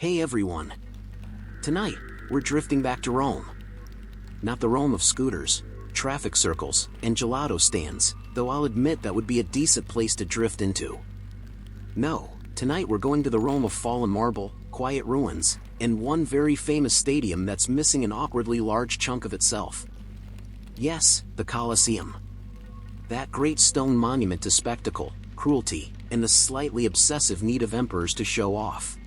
Hey everyone! Tonight, we're drifting back to Rome. Not the Rome of scooters, traffic circles, and gelato stands, though I'll admit that would be a decent place to drift into. No, tonight we're going to the Rome of fallen marble, quiet ruins, and one very famous stadium that's missing an awkwardly large chunk of itself. Yes, the Colosseum. That great stone monument to spectacle, cruelty, and the slightly obsessive need of emperors to show off.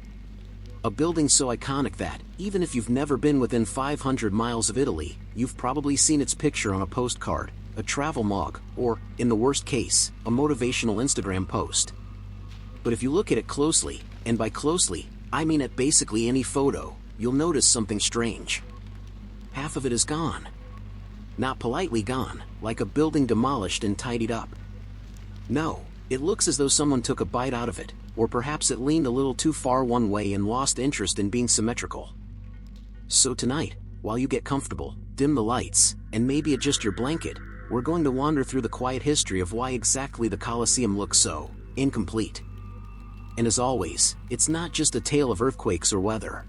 A building so iconic that, even if you've never been within 500 miles of Italy, you've probably seen its picture on a postcard, a travel mug, or, in the worst case, a motivational Instagram post. But if you look at it closely, and by closely, I mean at basically any photo, you'll notice something strange. Half of it is gone. Not politely gone, like a building demolished and tidied up. No, it looks as though someone took a bite out of it, or perhaps it leaned a little too far one way and lost interest in being symmetrical. So tonight, while you get comfortable, dim the lights, and maybe adjust your blanket, we're going to wander through the quiet history of why exactly the Colosseum looks so incomplete. And as always, it's not just a tale of earthquakes or weather.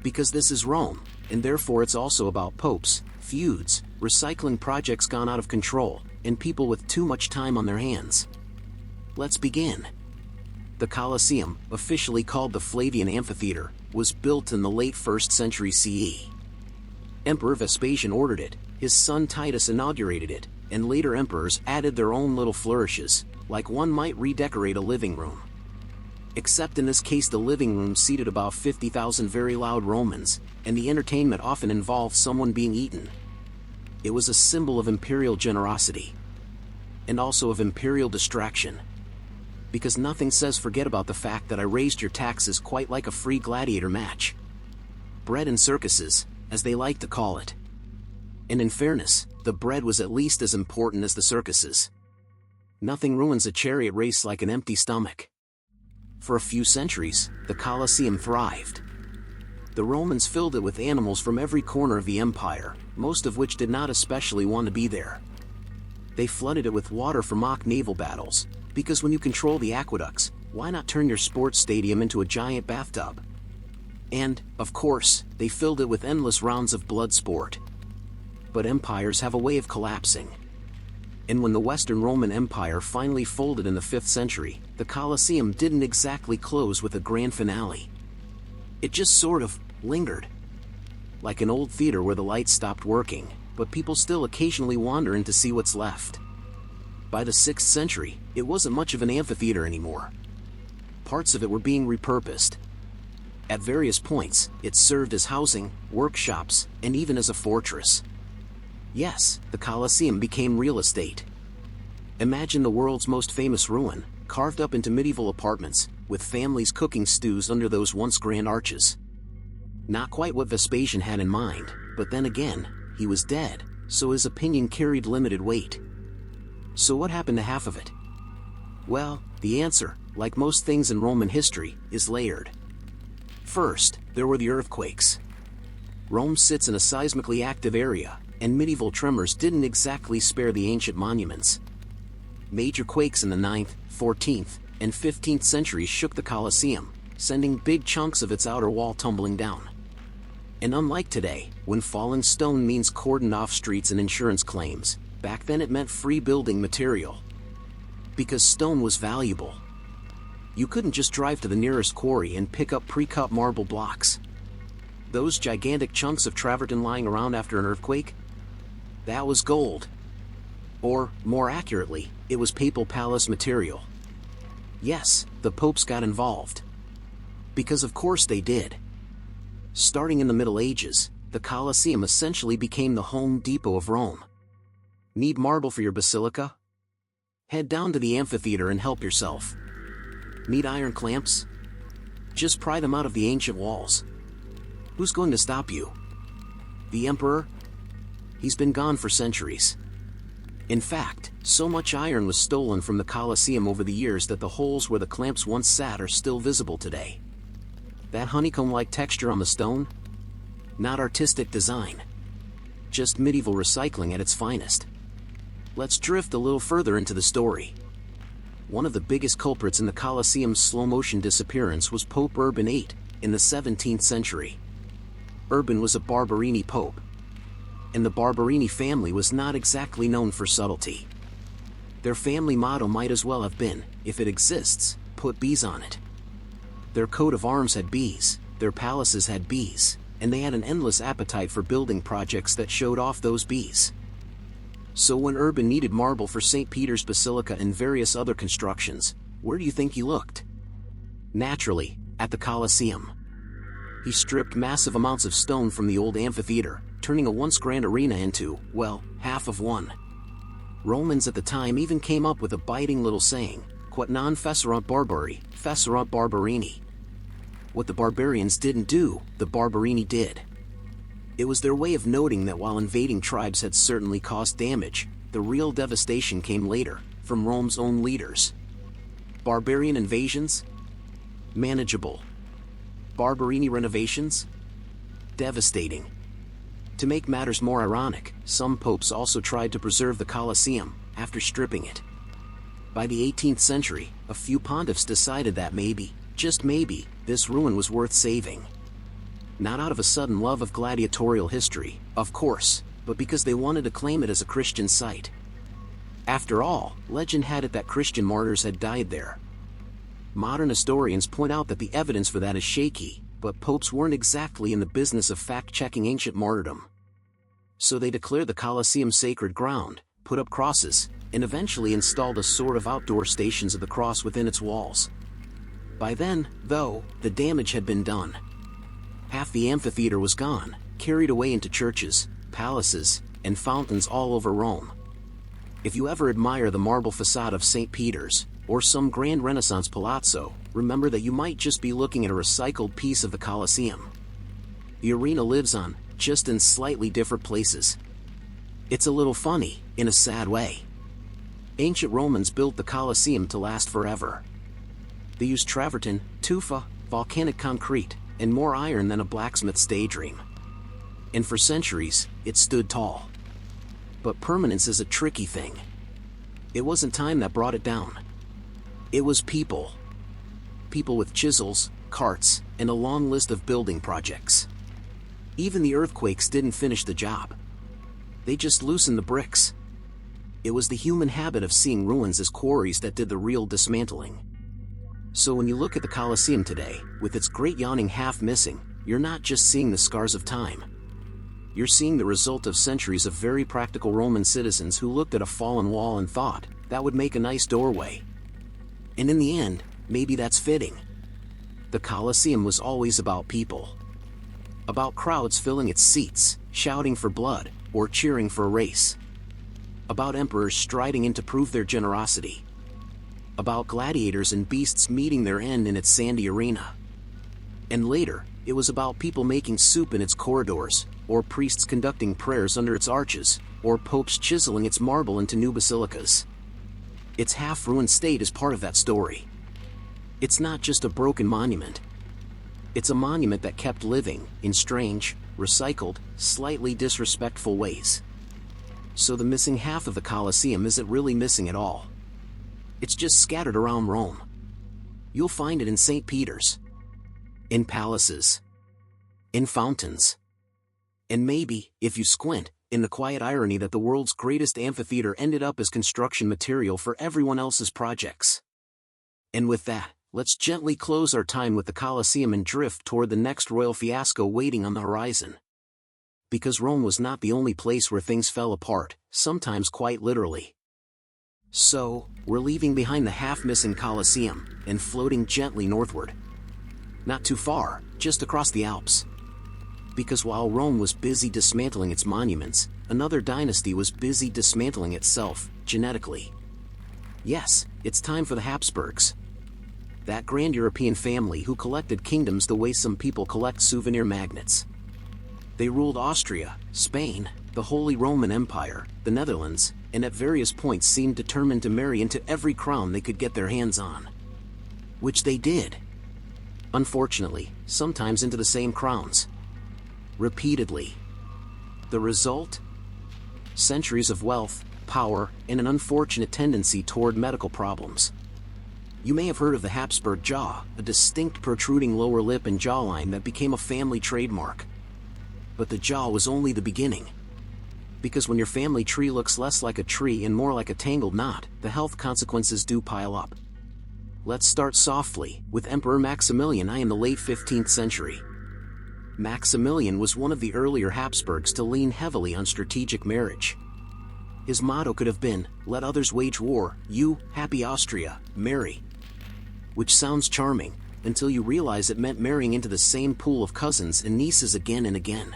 Because this is Rome, and therefore it's also about popes, feuds, recycling projects gone out of control, and people with too much time on their hands. Let's begin. The Colosseum, officially called the Flavian Amphitheater, was built in the late 1st century CE. Emperor Vespasian ordered it, his son Titus inaugurated it, and later emperors added their own little flourishes, like one might redecorate a living room. Except in this case the living room seated about 50,000 very loud Romans, and the entertainment often involved someone being eaten. It was a symbol of imperial generosity. And also of imperial distraction. Because nothing says forget about the fact that I raised your taxes quite like a free gladiator match. Bread and circuses, as they like to call it. And in fairness, the bread was at least as important as the circuses. Nothing ruins a chariot race like an empty stomach. For a few centuries, the Colosseum thrived. The Romans filled it with animals from every corner of the empire, most of which did not especially want to be there. They flooded it with water for mock naval battles, because when you control the aqueducts, why not turn your sports stadium into a giant bathtub? And, of course, they filled it with endless rounds of blood sport. But empires have a way of collapsing. And when the Western Roman Empire finally folded in the 5th century, the Colosseum didn't exactly close with a grand finale. It just sort of lingered. Like an old theater where the lights stopped working, but people still occasionally wander in to see what's left. By the 6th century, it wasn't much of an amphitheater anymore. Parts of it were being repurposed. At various points, it served as housing, workshops, and even as a fortress. Yes, the Colosseum became real estate. Imagine the world's most famous ruin, carved up into medieval apartments, with families cooking stews under those once grand arches. Not quite what Vespasian had in mind, but then again, he was dead, so his opinion carried limited weight. So what happened to half of it? Well, the answer, like most things in Roman history, is layered. First, there were the earthquakes. Rome sits in a seismically active area, and medieval tremors didn't exactly spare the ancient monuments. Major quakes in the 9th, 14th, and 15th centuries shook the Colosseum, sending big chunks of its outer wall tumbling down. And unlike today, when falling stone means cordoned off streets and insurance claims, back then it meant free building material. Because stone was valuable. You couldn't just drive to the nearest quarry and pick up pre-cut marble blocks. Those gigantic chunks of travertine lying around after an earthquake? That was gold. Or, more accurately, it was papal palace material. Yes, the popes got involved. Because of course they did. Starting in the Middle Ages, the Colosseum essentially became the Home Depot of Rome. Need marble for your basilica? Head down to the amphitheater and help yourself. Need iron clamps? Just pry them out of the ancient walls. Who's going to stop you? The emperor? He's been gone for centuries. In fact, so much iron was stolen from the Colosseum over the years that the holes where the clamps once sat are still visible today. That honeycomb-like texture on the stone? Not artistic design. Just medieval recycling at its finest. Let's drift a little further into the story. One of the biggest culprits in the Colosseum's slow-motion disappearance was Pope Urban VIII, in the 17th century. Urban was a Barberini pope, and the Barberini family was not exactly known for subtlety. Their family motto might as well have been, if it exists, put bees on it. Their coat of arms had bees, their palaces had bees, and they had an endless appetite for building projects that showed off those bees. So when Urban needed marble for St. Peter's Basilica and various other constructions, where do you think he looked? Naturally, at the Colosseum. He stripped massive amounts of stone from the old amphitheater, turning a once grand arena into, well, half of one. Romans at the time even came up with a biting little saying, quod non fecerunt barbari, fecerunt barbarini. What the barbarians didn't do, the Barberini did. It was their way of noting that while invading tribes had certainly caused damage, the real devastation came later, from Rome's own leaders. Barbarian invasions? Manageable. Barberini renovations? Devastating. To make matters more ironic, some popes also tried to preserve the Colosseum, after stripping it. By the 18th century, a few pontiffs decided that maybe, just maybe, this ruin was worth saving. Not out of a sudden love of gladiatorial history, of course, but because they wanted to claim it as a Christian site. After all, legend had it that Christian martyrs had died there. Modern historians point out that the evidence for that is shaky, but popes weren't exactly in the business of fact-checking ancient martyrdom. So they declared the Colosseum sacred ground, put up crosses, and eventually installed a sort of outdoor stations of the cross within its walls. By then, though, the damage had been done. Half the amphitheater was gone, carried away into churches, palaces, and fountains all over Rome. If you ever admire the marble facade of St. Peter's, or some grand Renaissance palazzo, remember that you might just be looking at a recycled piece of the Colosseum. The arena lives on, just in slightly different places. It's a little funny, in a sad way. Ancient Romans built the Colosseum to last forever. They used travertine, tufa, volcanic concrete, and more iron than a blacksmith's daydream. And for centuries, it stood tall. But permanence is a tricky thing. It wasn't time that brought it down. It was people. People with chisels, carts, and a long list of building projects. Even the earthquakes didn't finish the job. They just loosened the bricks. It was the human habit of seeing ruins as quarries that did the real dismantling. So when you look at the Colosseum today, with its great yawning half missing, you're not just seeing the scars of time. You're seeing the result of centuries of very practical Roman citizens who looked at a fallen wall and thought, that would make a nice doorway. And in the end, maybe that's fitting. The Colosseum was always about people. About crowds filling its seats, shouting for blood, or cheering for a race. About emperors striding in to prove their generosity. About gladiators and beasts meeting their end in its sandy arena. And later, it was about people making soup in its corridors, or priests conducting prayers under its arches, or popes chiseling its marble into new basilicas. Its half-ruined state is part of that story. It's not just a broken monument. It's a monument that kept living, in strange, recycled, slightly disrespectful ways. So the missing half of the Colosseum isn't really missing at all. It's just scattered around Rome. You'll find it in St. Peter's. In palaces. In fountains. And maybe, if you squint, in the quiet irony that the world's greatest amphitheater ended up as construction material for everyone else's projects. And with that, let's gently close our time with the Colosseum and drift toward the next royal fiasco waiting on the horizon. Because Rome was not the only place where things fell apart, sometimes quite literally. So, we're leaving behind the half-missing Colosseum, and floating gently northward. Not too far, just across the Alps. Because while Rome was busy dismantling its monuments, another dynasty was busy dismantling itself, genetically. Yes, it's time for the Habsburgs. That grand European family who collected kingdoms the way some people collect souvenir magnets. They ruled Austria, Spain, the Holy Roman Empire, the Netherlands, and at various points seemed determined to marry into every crown they could get their hands on. Which they did. Unfortunately, sometimes into the same crowns. Repeatedly. The result? Centuries of wealth, power, and an unfortunate tendency toward medical problems. You may have heard of the Habsburg jaw, a distinct protruding lower lip and jawline that became a family trademark. But the jaw was only the beginning. Because when your family tree looks less like a tree and more like a tangled knot, the health consequences do pile up. Let's start softly, with Emperor Maximilian I in the late 15th century. Maximilian was one of the earlier Habsburgs to lean heavily on strategic marriage. His motto could have been, "Let others wage war, you, happy Austria, marry." Which sounds charming, until you realize it meant marrying into the same pool of cousins and nieces again and again.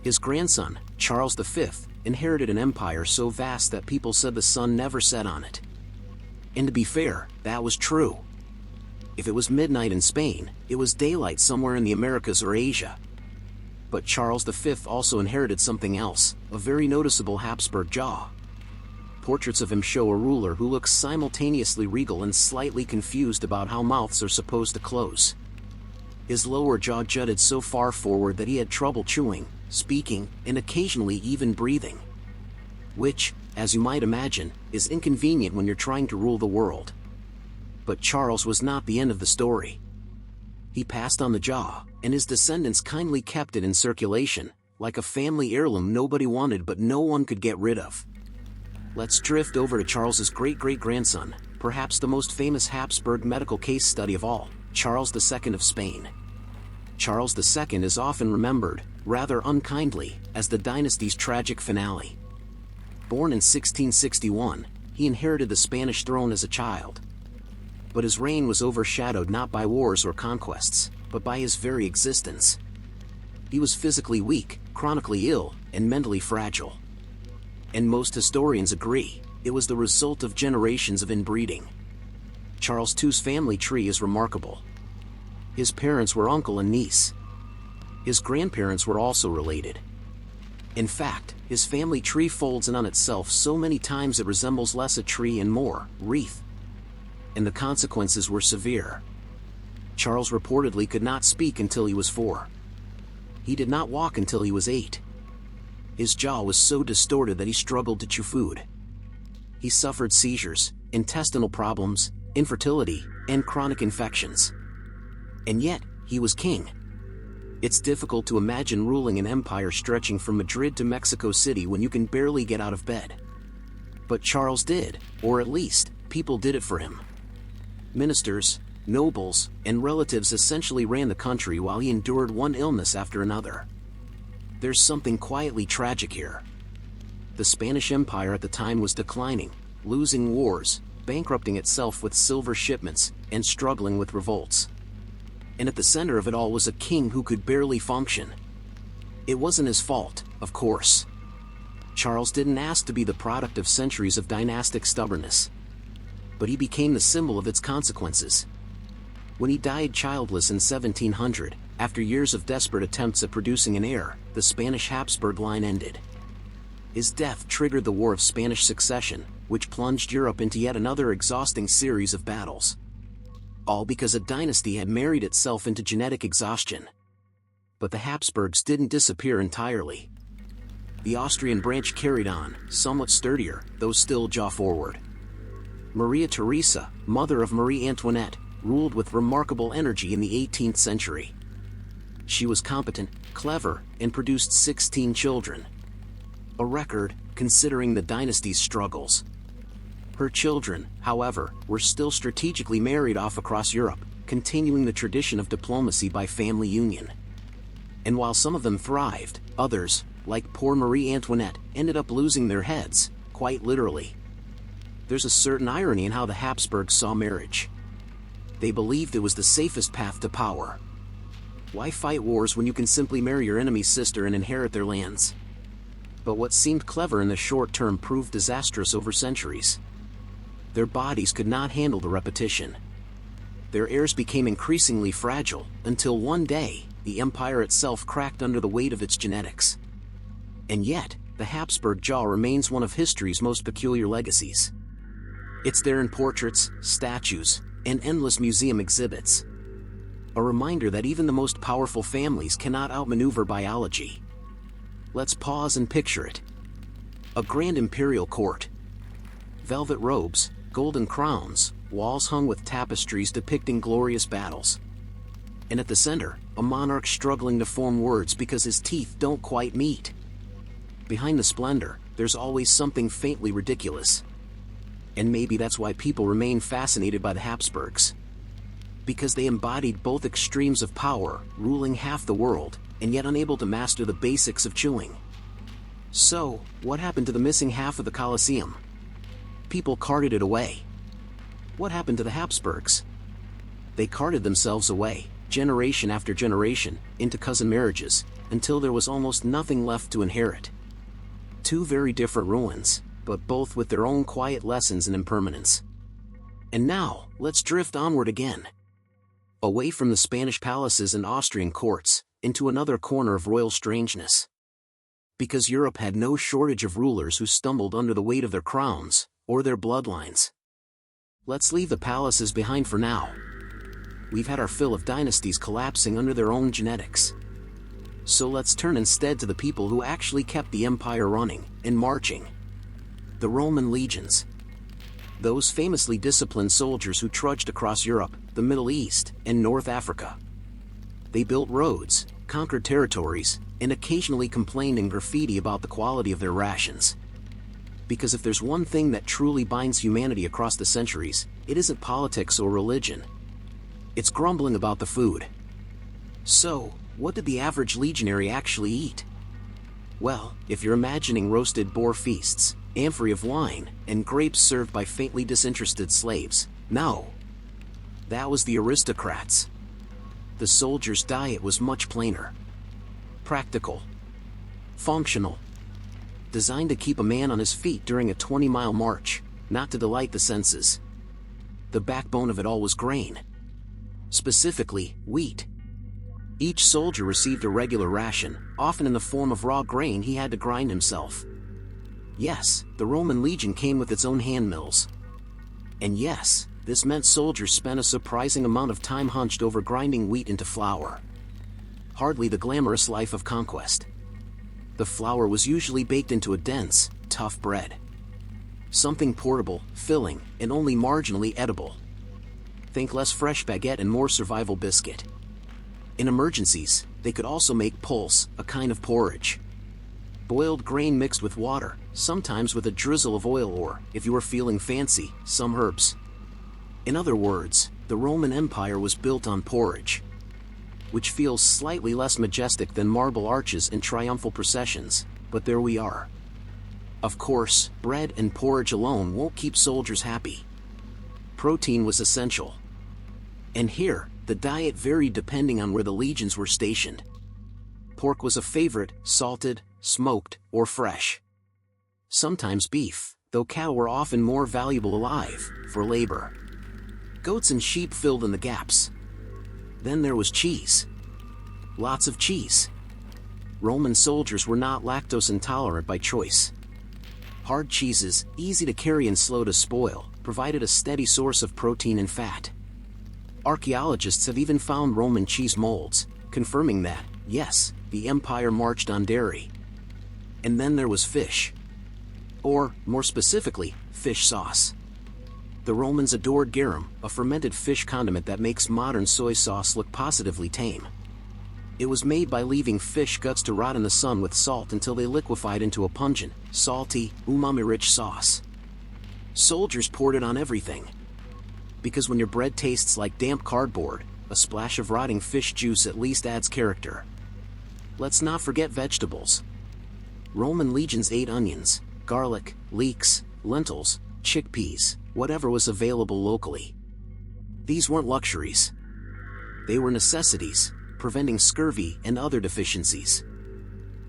His grandson, Charles V, inherited an empire so vast that people said the sun never set on it. And to be fair, that was true. If it was midnight in Spain, it was daylight somewhere in the Americas or Asia. But Charles V also inherited something else, a very noticeable Habsburg jaw. Portraits of him show a ruler who looks simultaneously regal and slightly confused about how mouths are supposed to close. His lower jaw jutted so far forward that he had trouble chewing, speaking, and occasionally even breathing. Which, as you might imagine, is inconvenient when you're trying to rule the world. But Charles was not the end of the story. He passed on the jaw, and his descendants kindly kept it in circulation, like a family heirloom nobody wanted but no one could get rid of. Let's drift over to Charles's great-great-grandson, perhaps the most famous Habsburg medical case study of all, Charles II of Spain. Charles II is often remembered, rather unkindly, as the dynasty's tragic finale. Born in 1661, he inherited the Spanish throne as a child. But his reign was overshadowed not by wars or conquests, but by his very existence. He was physically weak, chronically ill, and mentally fragile. And most historians agree, it was the result of generations of inbreeding. Charles II's family tree is remarkable. His parents were uncle and niece. His grandparents were also related. In fact, his family tree folds in on itself so many times it resembles less a tree and more wreath. And the consequences were severe. Charles reportedly could not speak until he was 4. He did not walk until he was 8. His jaw was so distorted that he struggled to chew food. He suffered seizures, intestinal problems, infertility, and chronic infections. And yet, he was king. It's difficult to imagine ruling an empire stretching from Madrid to Mexico City when you can barely get out of bed. But Charles did, or at least, people did it for him. Ministers, nobles, and relatives essentially ran the country while he endured one illness after another. There's something quietly tragic here. The Spanish Empire at the time was declining, losing wars, bankrupting itself with silver shipments, and struggling with revolts. And at the center of it all was a king who could barely function. It wasn't his fault, of course. Charles didn't ask to be the product of centuries of dynastic stubbornness. But he became the symbol of its consequences. When he died childless in 1700, after years of desperate attempts at producing an heir, the Spanish Habsburg line ended. His death triggered the War of Spanish Succession, which plunged Europe into yet another exhausting series of battles. All because a dynasty had married itself into genetic exhaustion. But the Habsburgs didn't disappear entirely. The Austrian branch carried on, somewhat sturdier, though still jaw-forward. Maria Theresa, mother of Marie Antoinette, ruled with remarkable energy in the 18th century. She was competent, clever, and produced 16 children. A record, considering the dynasty's struggles. Her children, however, were still strategically married off across Europe, continuing the tradition of diplomacy by family union. And while some of them thrived, others, like poor Marie Antoinette, ended up losing their heads, quite literally. There's a certain irony in how the Habsburgs saw marriage. They believed it was the safest path to power. Why fight wars when you can simply marry your enemy's sister and inherit their lands? But what seemed clever in the short term proved disastrous over centuries. Their bodies could not handle the repetition. Their heirs became increasingly fragile, until one day, the empire itself cracked under the weight of its genetics. And yet, the Habsburg jaw remains one of history's most peculiar legacies. It's there in portraits, statues, and endless museum exhibits. A reminder that even the most powerful families cannot outmaneuver biology. Let's pause and picture it. A grand imperial court. Velvet robes, golden crowns, walls hung with tapestries depicting glorious battles. And at the center, a monarch struggling to form words because his teeth don't quite meet. Behind the splendor, there's always something faintly ridiculous. And maybe that's why people remain fascinated by the Habsburgs. Because they embodied both extremes of power, ruling half the world, and yet unable to master the basics of chewing. So, what happened to the missing half of the Colosseum? People carted it away. What happened to the Habsburgs? They carted themselves away, generation after generation, into cousin marriages, until there was almost nothing left to inherit. Two very different ruins, but both with their own quiet lessons and impermanence. And now, let's drift onward again. Away from the Spanish palaces and Austrian courts, into another corner of royal strangeness. Because Europe had no shortage of rulers who stumbled under the weight of their crowns, or their bloodlines. Let's leave the palaces behind for now. We've had our fill of dynasties collapsing under their own genetics. So let's turn instead to the people who actually kept the empire running and marching. The Roman legions. Those famously disciplined soldiers who trudged across Europe, the Middle East, and North Africa. They built roads, conquered territories, and occasionally complained in graffiti about the quality of their rations. Because if there's one thing that truly binds humanity across the centuries, it isn't politics or religion. It's grumbling about the food. So, what did the average legionary actually eat? Well, if you're imagining roasted boar feasts, amphorae of wine, and grapes served by faintly disinterested slaves, no. That was the aristocrats. The soldiers' diet was much plainer. Practical. Functional. Designed to keep a man on his feet during a 20-mile march, not to delight the senses. The backbone of it all was grain. Specifically, wheat. Each soldier received a regular ration, often in the form of raw grain he had to grind himself. Yes, the Roman legion came with its own hand mills. And yes, this meant soldiers spent a surprising amount of time hunched over grinding wheat into flour. Hardly the glamorous life of conquest. The flour was usually baked into a dense, tough bread. Something portable, filling, and only marginally edible. Think less fresh baguette and more survival biscuit. In emergencies, they could also make pulse, a kind of porridge. Boiled grain mixed with water, sometimes with a drizzle of oil or, if you were feeling fancy, some herbs. In other words, the Roman Empire was built on porridge. Which feels slightly less majestic than marble arches and triumphal processions, but there we are. Of course, bread and porridge alone won't keep soldiers happy. Protein was essential. And here, the diet varied depending on where the legions were stationed. Pork was a favorite, salted, smoked, or fresh. Sometimes beef, though cattle were often more valuable alive, for labor. Goats and sheep filled in the gaps. Then there was cheese. Lots of cheese. Roman soldiers were not lactose intolerant by choice. Hard cheeses, easy to carry and slow to spoil, provided a steady source of protein and fat. Archaeologists have even found Roman cheese molds, confirming that, yes, the empire marched on dairy. And then there was fish. Or, more specifically, fish sauce. The Romans adored garum, a fermented fish condiment that makes modern soy sauce look positively tame. It was made by leaving fish guts to rot in the sun with salt until they liquefied into a pungent, salty, umami-rich sauce. Soldiers poured it on everything. Because when your bread tastes like damp cardboard, a splash of rotting fish juice at least adds character. Let's not forget vegetables. Roman legions ate onions, garlic, leeks, lentils, chickpeas, whatever was available locally. These weren't luxuries. They were necessities, preventing scurvy and other deficiencies.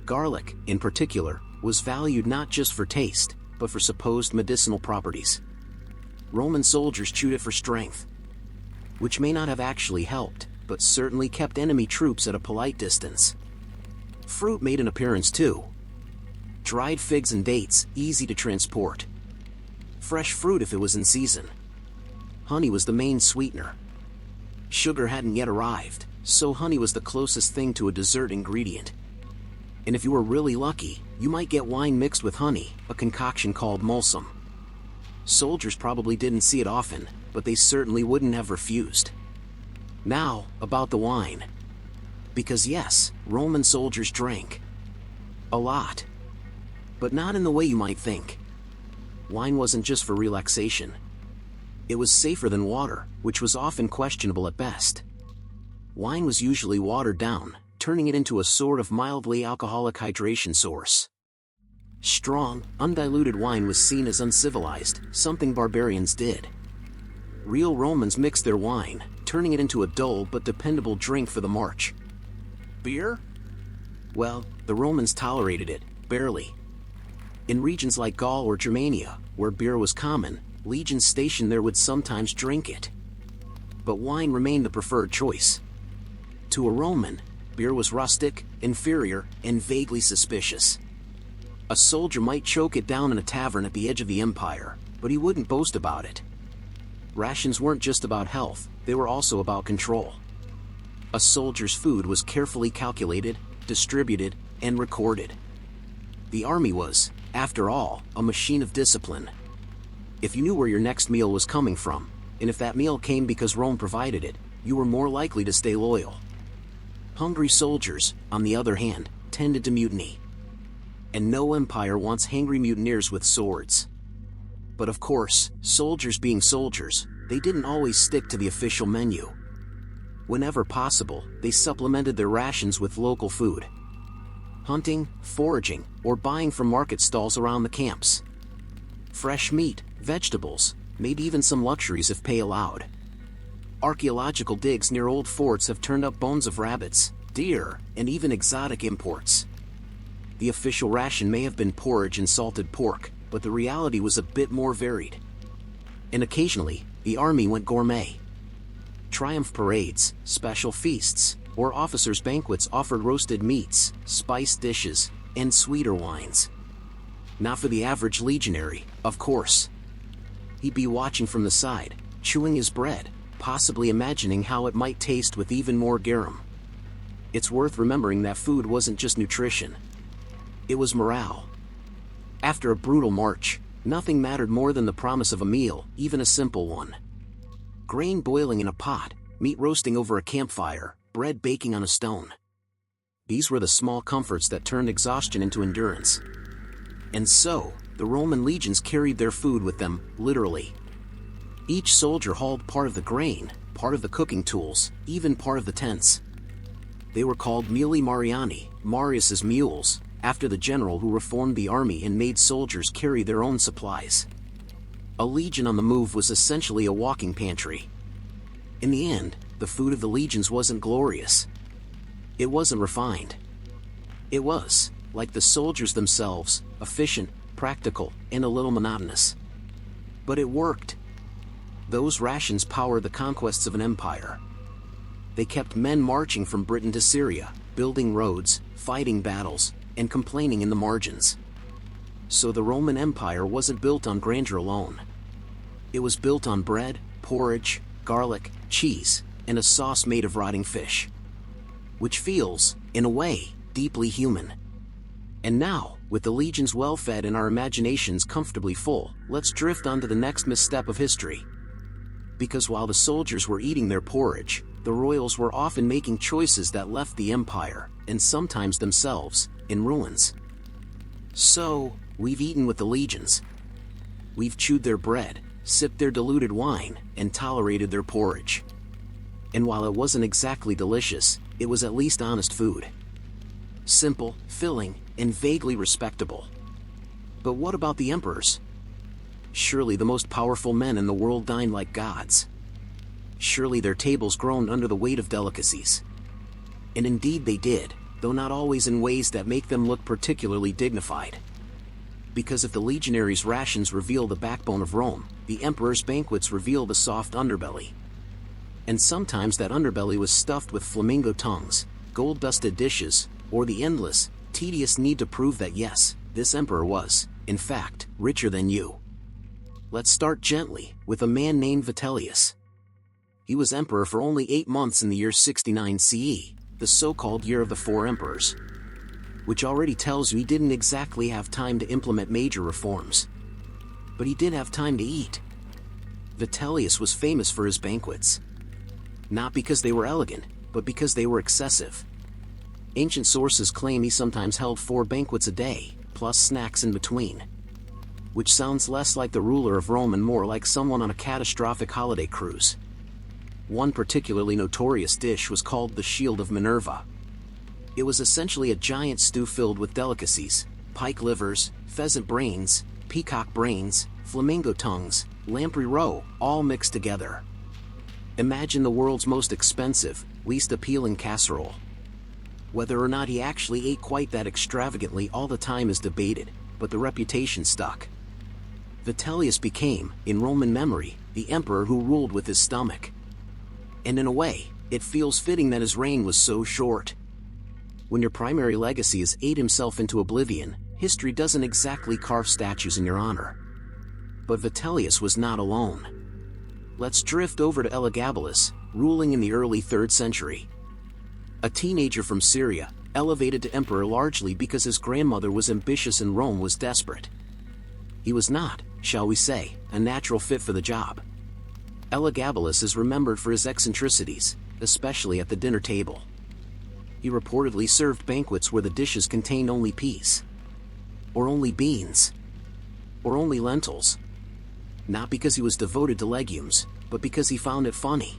Garlic, in particular, was valued not just for taste, but for supposed medicinal properties. Roman soldiers chewed it for strength, which may not have actually helped, but certainly kept enemy troops at a polite distance. Fruit made an appearance too. Dried figs and dates, easy to transport. Fresh fruit if it was in season. Honey was the main sweetener. Sugar hadn't yet arrived, so honey was the closest thing to a dessert ingredient. And if you were really lucky, you might get wine mixed with honey, a concoction called mulsum. Soldiers probably didn't see it often, but they certainly wouldn't have refused. Now, about the wine. Because yes, Roman soldiers drank. A lot. But not in the way you might think. Wine wasn't just for relaxation. It was safer than water, which was often questionable at best. Wine was usually watered down, turning it into a sort of mildly alcoholic hydration source. Strong, undiluted wine was seen as uncivilized, something barbarians did. Real Romans mixed their wine, turning it into a dull but dependable drink for the march. Beer? Well, the Romans tolerated it, barely. In regions like Gaul or Germania, where beer was common, legions stationed there would sometimes drink it. But wine remained the preferred choice. To a Roman, beer was rustic, inferior, and vaguely suspicious. A soldier might choke it down in a tavern at the edge of the empire, but he wouldn't boast about it. Rations weren't just about health, they were also about control. A soldier's food was carefully calculated, distributed, and recorded. The army was, after all, a machine of discipline. If you knew where your next meal was coming from, and if that meal came because Rome provided it, you were more likely to stay loyal. Hungry soldiers, on the other hand, tended to mutiny. And no empire wants hangry mutineers with swords. But of course, soldiers being soldiers, they didn't always stick to the official menu. Whenever possible, they supplemented their rations with local food. Hunting, foraging, or buying from market stalls around the camps. Fresh meat, vegetables, maybe even some luxuries if pay allowed. Archaeological digs near old forts have turned up bones of rabbits, deer, and even exotic imports. The official ration may have been porridge and salted pork, but the reality was a bit more varied. And occasionally, the army went gourmet. Triumph parades, special feasts, or officers' banquets offered roasted meats, spiced dishes, and sweeter wines. Not for the average legionary, of course. He'd be watching from the side, chewing his bread, possibly imagining how it might taste with even more garum. It's worth remembering that food wasn't just nutrition. It was morale. After a brutal march, nothing mattered more than the promise of a meal, even a simple one. Grain boiling in a pot, meat roasting over a campfire, bread baking on a stone. These were the small comforts that turned exhaustion into endurance. And so, the Roman legions carried their food with them, literally. Each soldier hauled part of the grain, part of the cooking tools, even part of the tents. They were called muli Mariani, Marius's mules, after the general who reformed the army and made soldiers carry their own supplies. A legion on the move was essentially a walking pantry. In the end, the food of the legions wasn't glorious. It wasn't refined. It was, like the soldiers themselves, efficient, practical, and a little monotonous. But it worked. Those rations powered the conquests of an empire. They kept men marching from Britain to Syria, building roads, fighting battles, and complaining in the margins. So the Roman Empire wasn't built on grandeur alone. It was built on bread, porridge, garlic, cheese, and a sauce made of rotting fish. Which feels, in a way, deeply human. And now, with the legions well fed and our imaginations comfortably full, let's drift onto the next misstep of history. Because while the soldiers were eating their porridge, the royals were often making choices that left the empire, and sometimes themselves, in ruins. So, we've eaten with the legions. We've chewed their bread, sipped their diluted wine, and tolerated their porridge. And while it wasn't exactly delicious, it was at least honest food. Simple, filling, and vaguely respectable. But what about the emperors? Surely the most powerful men in the world dined like gods. Surely their tables groaned under the weight of delicacies. And indeed they did, though not always in ways that make them look particularly dignified. Because if the legionaries' rations reveal the backbone of Rome, the emperor's banquets reveal the soft underbelly. And sometimes that underbelly was stuffed with flamingo tongues, gold-dusted dishes, or the endless, tedious need to prove that yes, this emperor was, in fact, richer than you. Let's start gently, with a man named Vitellius. He was emperor for only 8 months in the year 69 CE, the so-called Year of the Four Emperors. Which already tells you he didn't exactly have time to implement major reforms. but he did have time to eat. Vitellius was famous for his banquets. Not because they were elegant, but because they were excessive. Ancient sources claim he sometimes held 4 banquets a day, plus snacks in between. Which sounds less like the ruler of Rome and more like someone on a catastrophic holiday cruise. One particularly notorious dish was called the Shield of Minerva. It was essentially a giant stew filled with delicacies: pike livers, pheasant brains, peacock brains, flamingo tongues, lamprey roe, all mixed together. Imagine the world's most expensive, least appealing casserole. Whether or not he actually ate quite that extravagantly all the time is debated, but the reputation stuck. Vitellius became, in Roman memory, the emperor who ruled with his stomach. And in a way, it feels fitting that his reign was so short. When your primary legacy is ate himself into oblivion, history doesn't exactly carve statues in your honor. But Vitellius was not alone. Let's drift over to Elagabalus, ruling in the early 3rd century. A teenager from Syria, elevated to emperor largely because his grandmother was ambitious and Rome was desperate. He was not, shall we say, a natural fit for the job. Elagabalus is remembered for his eccentricities, especially at the dinner table. He reportedly served banquets where the dishes contained only peas, or only beans, or only lentils. Not because he was devoted to legumes, but because he found it funny.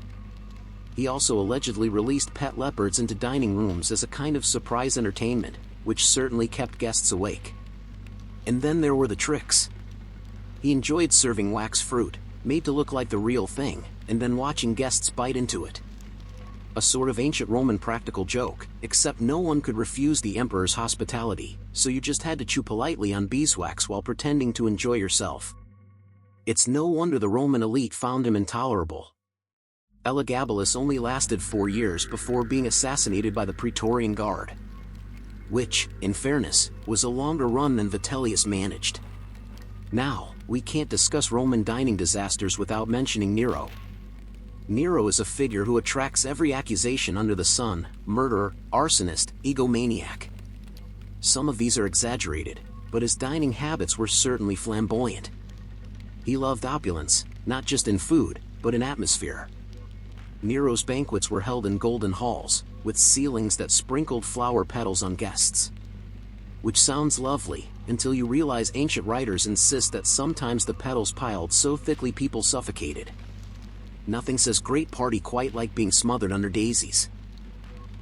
He also allegedly released pet leopards into dining rooms as a kind of surprise entertainment, which certainly kept guests awake. And then there were the tricks. He enjoyed serving wax fruit, made to look like the real thing, and then watching guests bite into it. A sort of ancient Roman practical joke, except no one could refuse the emperor's hospitality, so you just had to chew politely on beeswax while pretending to enjoy yourself. It's no wonder the Roman elite found him intolerable. Elagabalus only lasted 4 years before being assassinated by the Praetorian Guard. Which, in fairness, was a longer run than Vitellius managed. Now, we can't discuss Roman dining disasters without mentioning Nero. Nero is a figure who attracts every accusation under the sun: murderer, arsonist, egomaniac. Some of these are exaggerated, but his dining habits were certainly flamboyant. He loved opulence, not just in food, but in atmosphere. Nero's banquets were held in golden halls, with ceilings that sprinkled flower petals on guests. Which sounds lovely, until you realize ancient writers insist that sometimes the petals piled so thickly people suffocated. Nothing says great party quite like being smothered under daisies.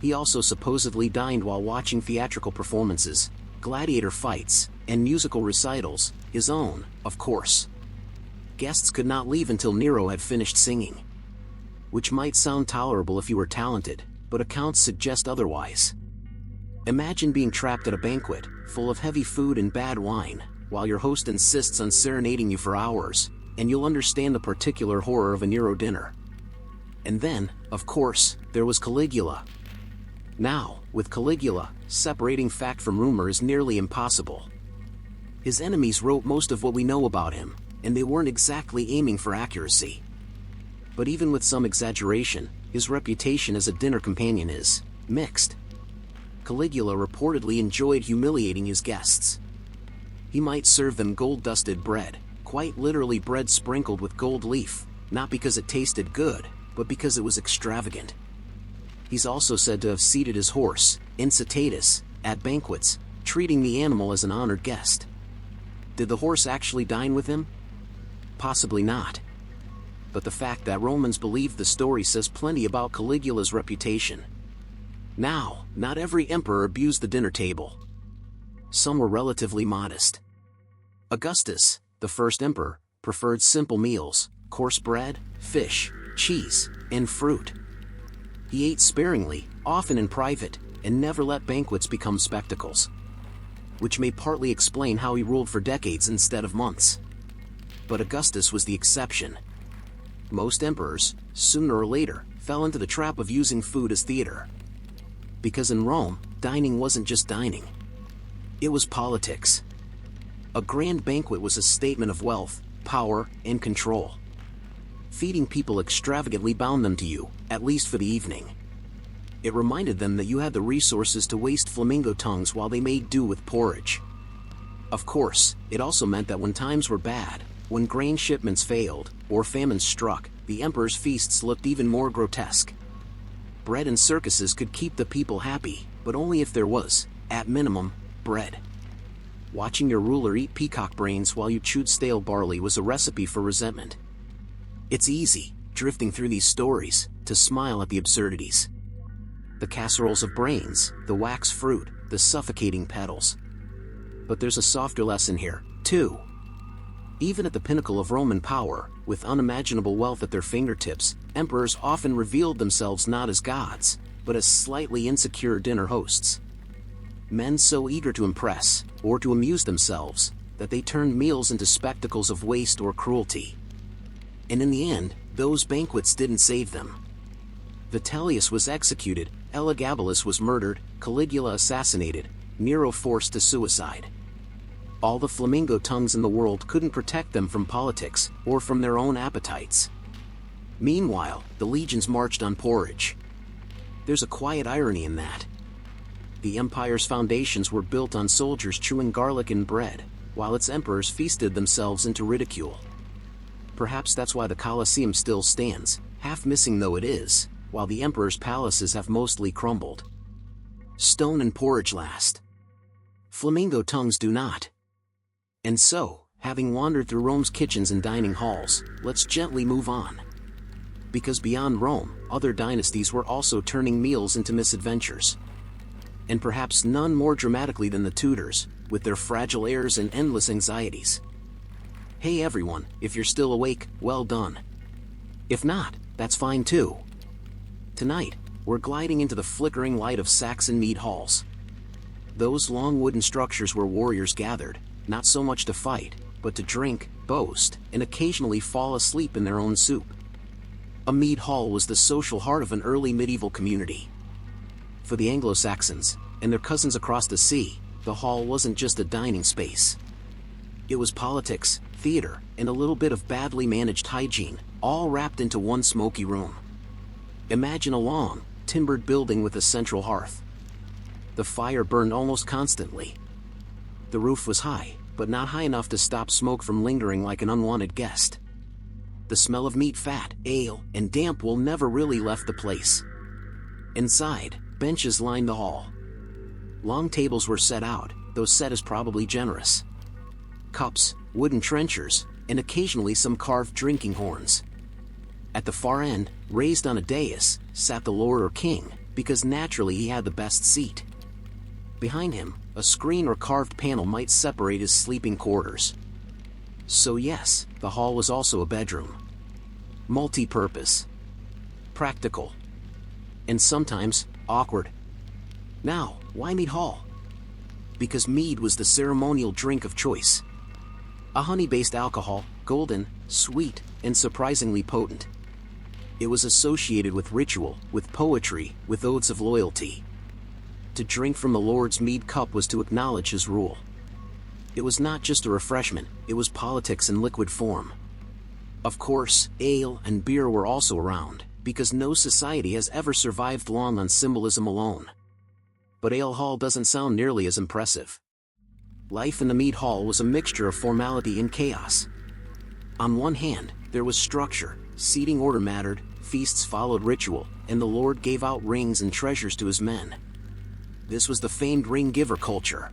He also supposedly dined while watching theatrical performances, gladiator fights, and musical recitals, his own, of course. Guests could not leave until Nero had finished singing. Which might sound tolerable if you were talented, but accounts suggest otherwise. Imagine being trapped at a banquet, full of heavy food and bad wine, while your host insists on serenading you for hours, and you'll understand the particular horror of a Nero dinner. And then, of course, there was Caligula. Now, with Caligula, separating fact from rumor is nearly impossible. His enemies wrote most of what we know about him, and they weren't exactly aiming for accuracy. But even with some exaggeration, his reputation as a dinner companion is mixed. Caligula reportedly enjoyed humiliating his guests. He might serve them gold-dusted bread, quite literally bread sprinkled with gold leaf, not because it tasted good, but because it was extravagant. He's also said to have seated his horse, Incitatus, at banquets, treating the animal as an honored guest. Did the horse actually dine with him? Possibly not. But the fact that Romans believed the story says plenty about Caligula's reputation. Now, not every emperor abused the dinner table. Some were relatively modest. Augustus, the first emperor, preferred simple meals: coarse bread, fish, cheese, and fruit. He ate sparingly, often in private, and never let banquets become spectacles. Which may partly explain how he ruled for decades instead of months. But Augustus was the exception. Most emperors, sooner or later, fell into the trap of using food as theater. Because in Rome, dining wasn't just dining. It was politics. A grand banquet was a statement of wealth, power, and control. Feeding people extravagantly bound them to you, at least for the evening. It reminded them that you had the resources to waste flamingo tongues while they made do with porridge. Of course, it also meant that when times were bad, When grain shipments failed, or famine struck, the emperor's feasts looked even more grotesque. Bread and circuses could keep the people happy, but only if there was, at minimum, bread. Watching your ruler eat peacock brains while you chewed stale barley was a recipe for resentment. It's easy, drifting through these stories, to smile at the absurdities. The casseroles of brains, the wax fruit, the suffocating petals. But there's a softer lesson here, too. Even at the pinnacle of Roman power, with unimaginable wealth at their fingertips, emperors often revealed themselves not as gods, but as slightly insecure dinner hosts. Men so eager to impress, or to amuse themselves, that they turned meals into spectacles of waste or cruelty. And in the end, those banquets didn't save them. Vitellius was executed, Elagabalus was murdered, Caligula assassinated, Nero forced to suicide. All the flamingo tongues in the world couldn't protect them from politics, or from their own appetites. Meanwhile, the legions marched on porridge. There's a quiet irony in that. The empire's foundations were built on soldiers chewing garlic and bread, while its emperors feasted themselves into ridicule. Perhaps that's why the Colosseum still stands, half missing though it is, while the emperor's palaces have mostly crumbled. Stone and porridge last. Flamingo tongues do not. And so, having wandered through Rome's kitchens and dining halls, let's gently move on. Because beyond Rome, other dynasties were also turning meals into misadventures. And perhaps none more dramatically than the Tudors, with their fragile heirs and endless anxieties. Hey everyone, if you're still awake, well done. If not, that's fine too. Tonight, we're gliding into the flickering light of Saxon mead halls. Those long wooden structures where warriors gathered, not so much to fight, but to drink, boast, and occasionally fall asleep in their own soup. A mead hall was the social heart of an early medieval community. For the Anglo-Saxons, and their cousins across the sea, the hall wasn't just a dining space. It was politics, theater, and a little bit of badly managed hygiene, all wrapped into one smoky room. Imagine a long, timbered building with a central hearth. The fire burned almost constantly. The roof was high, but not high enough to stop smoke from lingering like an unwanted guest. The smell of meat fat, ale, and damp wool never really left the place. Inside, benches lined the hall. Long tables were set out, though set is probably generous. Cups, wooden trenchers, and occasionally some carved drinking horns. At the far end, raised on a dais, sat the lord or king, because naturally he had the best seat. Behind him, a screen or carved panel might separate his sleeping quarters. So yes, the hall was also a bedroom. Multi-purpose. Practical. And sometimes, awkward. Now, why mead hall? Because mead was the ceremonial drink of choice. A honey-based alcohol, golden, sweet, and surprisingly potent. It was associated with ritual, with poetry, with oaths of loyalty. To drink from the Lord's mead cup was to acknowledge his rule. It was not just a refreshment, it was politics in liquid form. Of course, ale and beer were also around, because no society has ever survived long on symbolism alone. But ale hall doesn't sound nearly as impressive. Life in the mead hall was a mixture of formality and chaos. On one hand, there was structure, seating order mattered, feasts followed ritual, and the Lord gave out rings and treasures to his men. This was the famed ring-giver culture.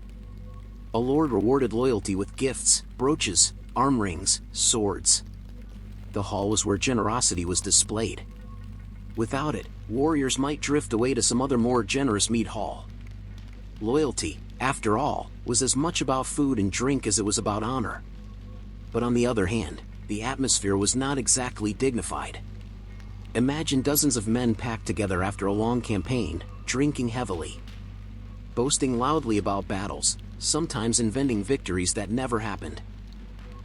A lord rewarded loyalty with gifts, brooches, arm rings, swords. The hall was where generosity was displayed. Without it, warriors might drift away to some other more generous mead hall. Loyalty, after all, was as much about food and drink as it was about honor. But on the other hand, the atmosphere was not exactly dignified. Imagine dozens of men packed together after a long campaign, drinking heavily. Boasting loudly about battles, sometimes inventing victories that never happened.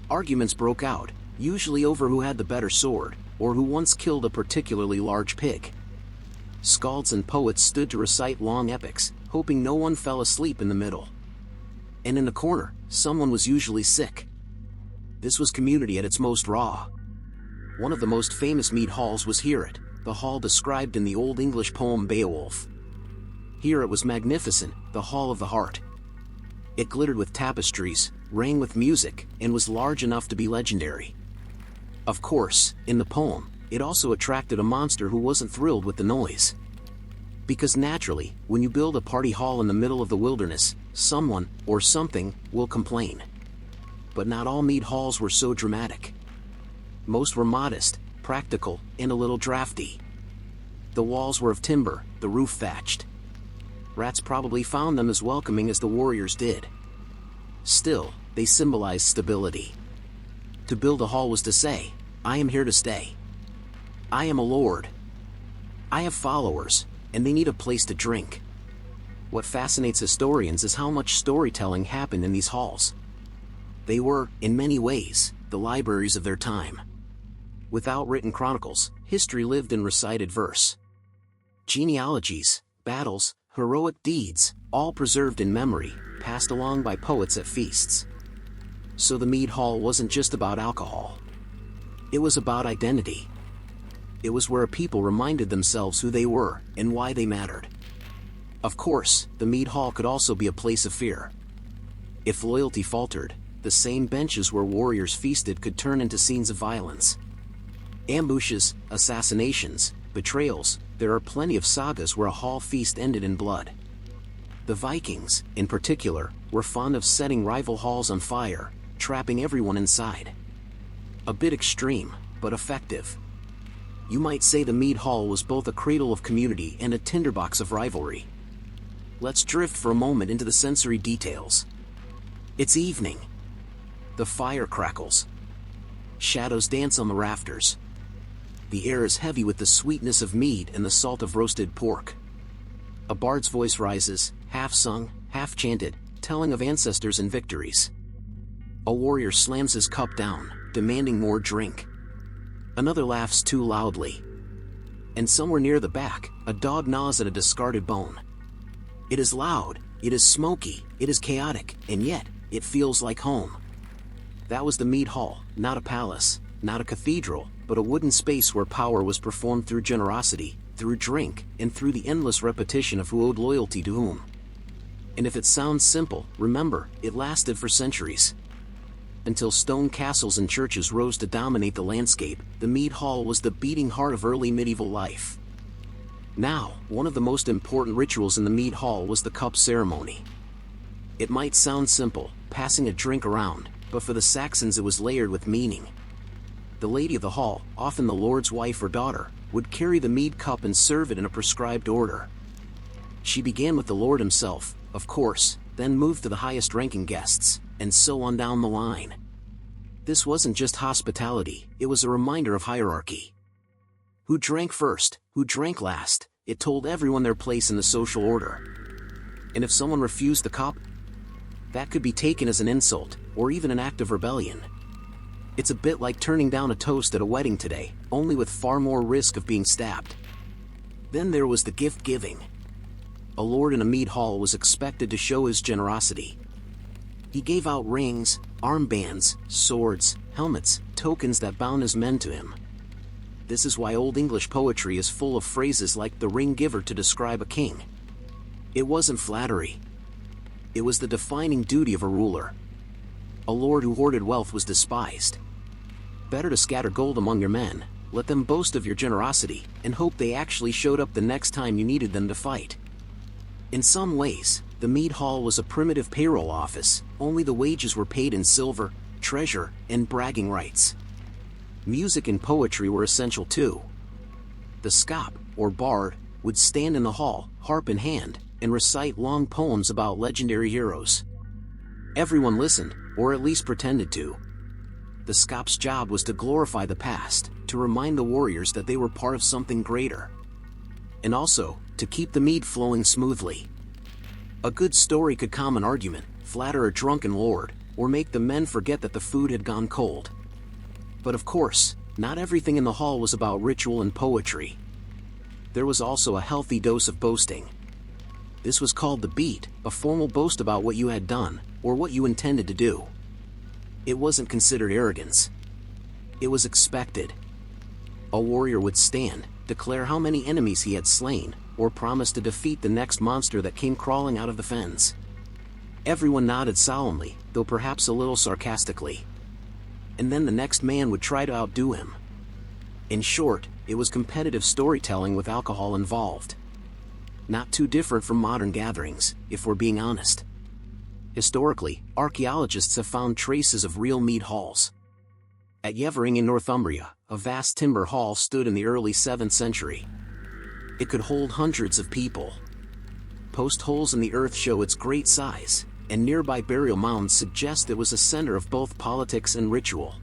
Arguments broke out, usually over who had the better sword, or who once killed a particularly large pig. Skalds and poets stood to recite long epics, hoping no one fell asleep in the middle. And in the corner, someone was usually sick. This was community at its most raw. One of the most famous mead halls was Heorot, the hall described in the Old English poem Beowulf. Here it was magnificent, the hall of the heart. It glittered with tapestries, rang with music, and was large enough to be legendary. Of course, in the poem, it also attracted a monster who wasn't thrilled with the noise. Because naturally, when you build a party hall in the middle of the wilderness, someone, or something, will complain. But not all mead halls were so dramatic. Most were modest, practical, and a little drafty. The walls were of timber, the roof thatched. Rats probably found them as welcoming as the warriors did. Still, they symbolized stability. To build a hall was to say, I am here to stay. I am a lord. I have followers, and they need a place to drink. What fascinates historians is how much storytelling happened in these halls. They were, in many ways, the libraries of their time. Without written chronicles, history lived in recited verse. Genealogies, battles, heroic deeds, all preserved in memory, passed along by poets at feasts. So the mead hall wasn't just about alcohol. It was about identity. It was where people reminded themselves who they were and why they mattered. Of course, the mead hall could also be a place of fear. If loyalty faltered, the same benches where warriors feasted could turn into scenes of violence. Ambushes, assassinations, betrayals, there are plenty of sagas where a hall feast ended in blood. The Vikings, in particular, were fond of setting rival halls on fire, trapping everyone inside. A bit extreme, but effective. You might say the mead hall was both a cradle of community and a tinderbox of rivalry. Let's drift for a moment into the sensory details. It's evening. The fire crackles. Shadows dance on the rafters. The air is heavy with the sweetness of mead and the salt of roasted pork. A bard's voice rises, half sung, half chanted, telling of ancestors and victories. A warrior slams his cup down, demanding more drink. Another laughs too loudly. And somewhere near the back, a dog gnaws at a discarded bone. It is loud, it is smoky, it is chaotic, and yet, it feels like home. That was the mead hall, not a palace, not a cathedral, but a wooden space where power was performed through generosity, through drink, and through the endless repetition of who owed loyalty to whom. And if it sounds simple, remember, it lasted for centuries. Until stone castles and churches rose to dominate the landscape, the mead hall was the beating heart of early medieval life. Now, one of the most important rituals in the mead hall was the cup ceremony. It might sound simple, passing a drink around, but for the Saxons it was layered with meaning. The lady of the hall, often the lord's wife or daughter, would carry the mead cup and serve it in a prescribed order. She began with the lord himself, of course, then moved to the highest-ranking guests, and so on down the line. This wasn't just hospitality, it was a reminder of hierarchy. Who drank first, who drank last, it told everyone their place in the social order. And if someone refused the cup, that could be taken as an insult, or even an act of rebellion. It's a bit like turning down a toast at a wedding today, only with far more risk of being stabbed. Then there was the gift giving. A lord in a mead hall was expected to show his generosity. He gave out rings, armbands, swords, helmets, tokens that bound his men to him. This is why Old English poetry is full of phrases like the ring giver to describe a king. It wasn't flattery. It was the defining duty of a ruler. A lord who hoarded wealth was despised. Better to scatter gold among your men, let them boast of your generosity, and hope they actually showed up the next time you needed them to fight. In some ways, the mead hall was a primitive payroll office, only the wages were paid in silver, treasure, and bragging rights. Music and poetry were essential too. The scop, or bard, would stand in the hall, harp in hand, and recite long poems about legendary heroes. Everyone listened, or at least pretended to. The scop's job was to glorify the past, to remind the warriors that they were part of something greater. And also, to keep the mead flowing smoothly. A good story could calm an argument, flatter a drunken lord, or make the men forget that the food had gone cold. But of course, not everything in the hall was about ritual and poetry. There was also a healthy dose of boasting. This was called the beat, a formal boast about what you had done, or what you intended to do. It wasn't considered arrogance. It was expected. A warrior would stand, declare how many enemies he had slain, or promise to defeat the next monster that came crawling out of the fens. Everyone nodded solemnly, though perhaps a little sarcastically. And then the next man would try to outdo him. In short, it was competitive storytelling with alcohol involved. Not too different from modern gatherings, if we're being honest. Historically, archaeologists have found traces of real mead halls. At Yevering in Northumbria, a vast timber hall stood in the early 7th century. It could hold hundreds of people. Post holes in the earth show its great size, and nearby burial mounds suggest it was a center of both politics and ritual.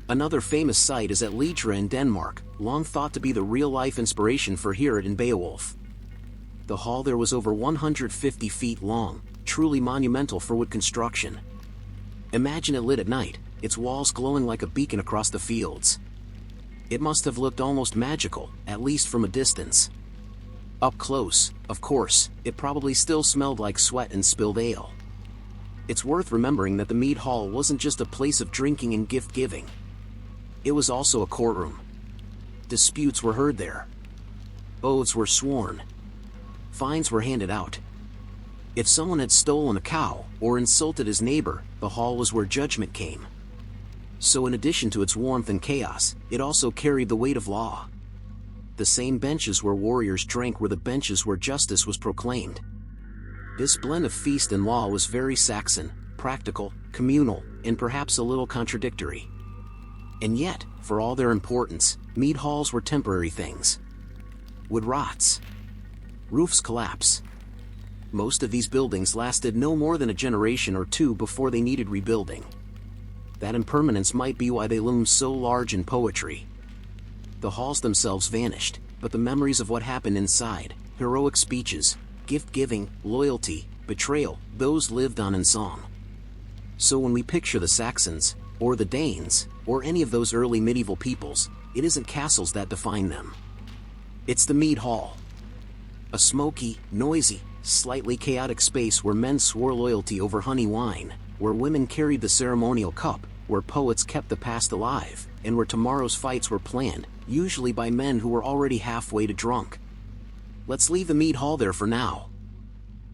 Another famous site is at Lidre in Denmark, long thought to be the real-life inspiration for Herod in Beowulf. The hall there was over 150 feet long, truly monumental for wood construction. Imagine it lit at night, its walls glowing like a beacon across the fields. It must have looked almost magical, at least from a distance. Up close, of course, it probably still smelled like sweat and spilled ale. It's worth remembering that the mead hall wasn't just a place of drinking and gift-giving. It was also a courtroom. Disputes were heard there. Oaths were sworn. Fines were handed out. If someone had stolen a cow or insulted his neighbor, the hall was where judgment came. So in addition to its warmth and chaos, it also carried the weight of law. The same benches where warriors drank were the benches where justice was proclaimed. This blend of feast and law was very Saxon, practical, communal, and perhaps a little contradictory. And yet, for all their importance, mead halls were temporary things. Wood rots. Roofs collapse. Most of these buildings lasted no more than a generation or two before they needed rebuilding. That impermanence might be why they loom so large in poetry. The halls themselves vanished, but the memories of what happened inside, heroic speeches, gift-giving, loyalty, betrayal, those lived on in song. So when we picture the Saxons, or the Danes, or any of those early medieval peoples, it isn't castles that define them. It's the mead hall. A smoky, noisy, slightly chaotic space where men swore loyalty over honey wine, where women carried the ceremonial cup, where poets kept the past alive, and where tomorrow's fights were planned, usually by men who were already halfway to drunk. Let's leave the mead hall there for now.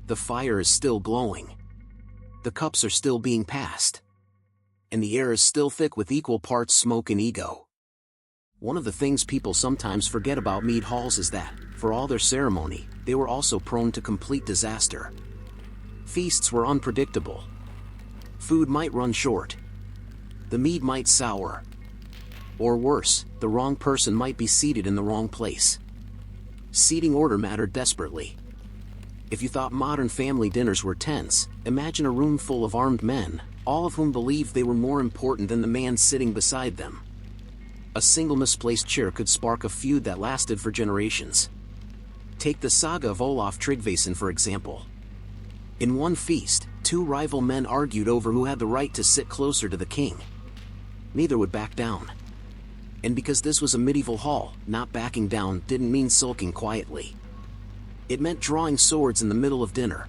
The fire is still glowing. The cups are still being passed. And the air is still thick with equal parts smoke and ego. One of the things people sometimes forget about mead halls is that, for all their ceremony, they were also prone to complete disaster. Feasts were unpredictable. Food might run short. The mead might sour. Or worse, the wrong person might be seated in the wrong place. Seating order mattered desperately. If you thought modern family dinners were tense, imagine a room full of armed men, all of whom believed they were more important than the man sitting beside them. A single misplaced chair could spark a feud that lasted for generations. Take the saga of Olaf Tryggvason for example. In one feast, two rival men argued over who had the right to sit closer to the king. Neither would back down. And because this was a medieval hall, not backing down didn't mean sulking quietly. It meant drawing swords in the middle of dinner.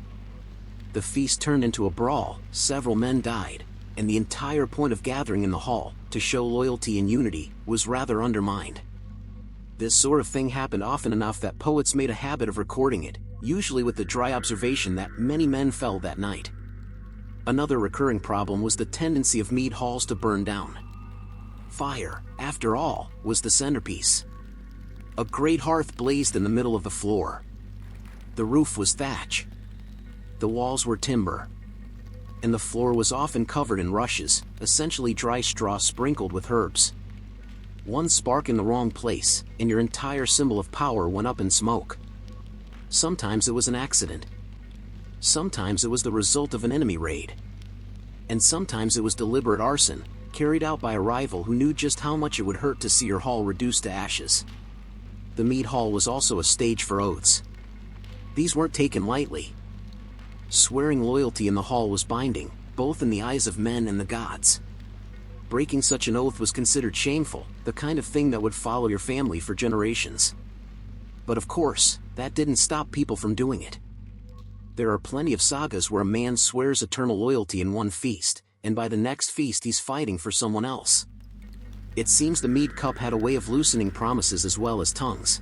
The feast turned into a brawl, several men died, and the entire point of gathering in the hall, to show loyalty and unity, was rather undermined. This sort of thing happened often enough that poets made a habit of recording it, usually with the dry observation that many men fell that night. Another recurring problem was the tendency of mead halls to burn down. Fire, after all, was the centerpiece. A great hearth blazed in the middle of the floor. The roof was thatch. The walls were timber. And the floor was often covered in rushes, essentially dry straw sprinkled with herbs. One spark in the wrong place, and your entire symbol of power went up in smoke. Sometimes it was an accident. Sometimes it was the result of an enemy raid. And sometimes it was deliberate arson, carried out by a rival who knew just how much it would hurt to see your hall reduced to ashes. The mead hall was also a stage for oaths. These weren't taken lightly. Swearing loyalty in the hall was binding, both in the eyes of men and the gods. Breaking such an oath was considered shameful, the kind of thing that would follow your family for generations. But of course, that didn't stop people from doing it. There are plenty of sagas where a man swears eternal loyalty in one feast, and by the next feast he's fighting for someone else. It seems the mead cup had a way of loosening promises as well as tongues.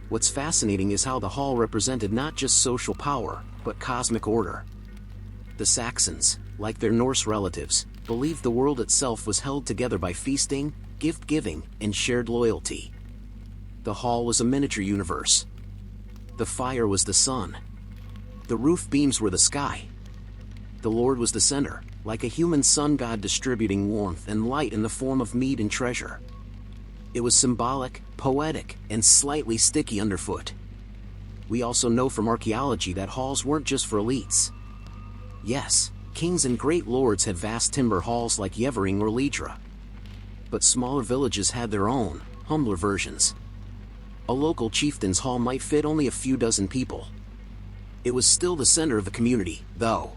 What's fascinating is how the hall represented not just social power, but cosmic order. The Saxons, like their Norse relatives, believed the world itself was held together by feasting, gift-giving, and shared loyalty. The hall was a miniature universe. The fire was the sun. The roof beams were the sky. The Lord was the center, like a human sun god distributing warmth and light in the form of meat and treasure. It was symbolic, poetic, and slightly sticky underfoot. We also know from archaeology that halls weren't just for elites. Yes, kings and great lords had vast timber halls like Yevering or Lidra. But smaller villages had their own, humbler versions. A local chieftain's hall might fit only a few dozen people. It was still the center of the community, though.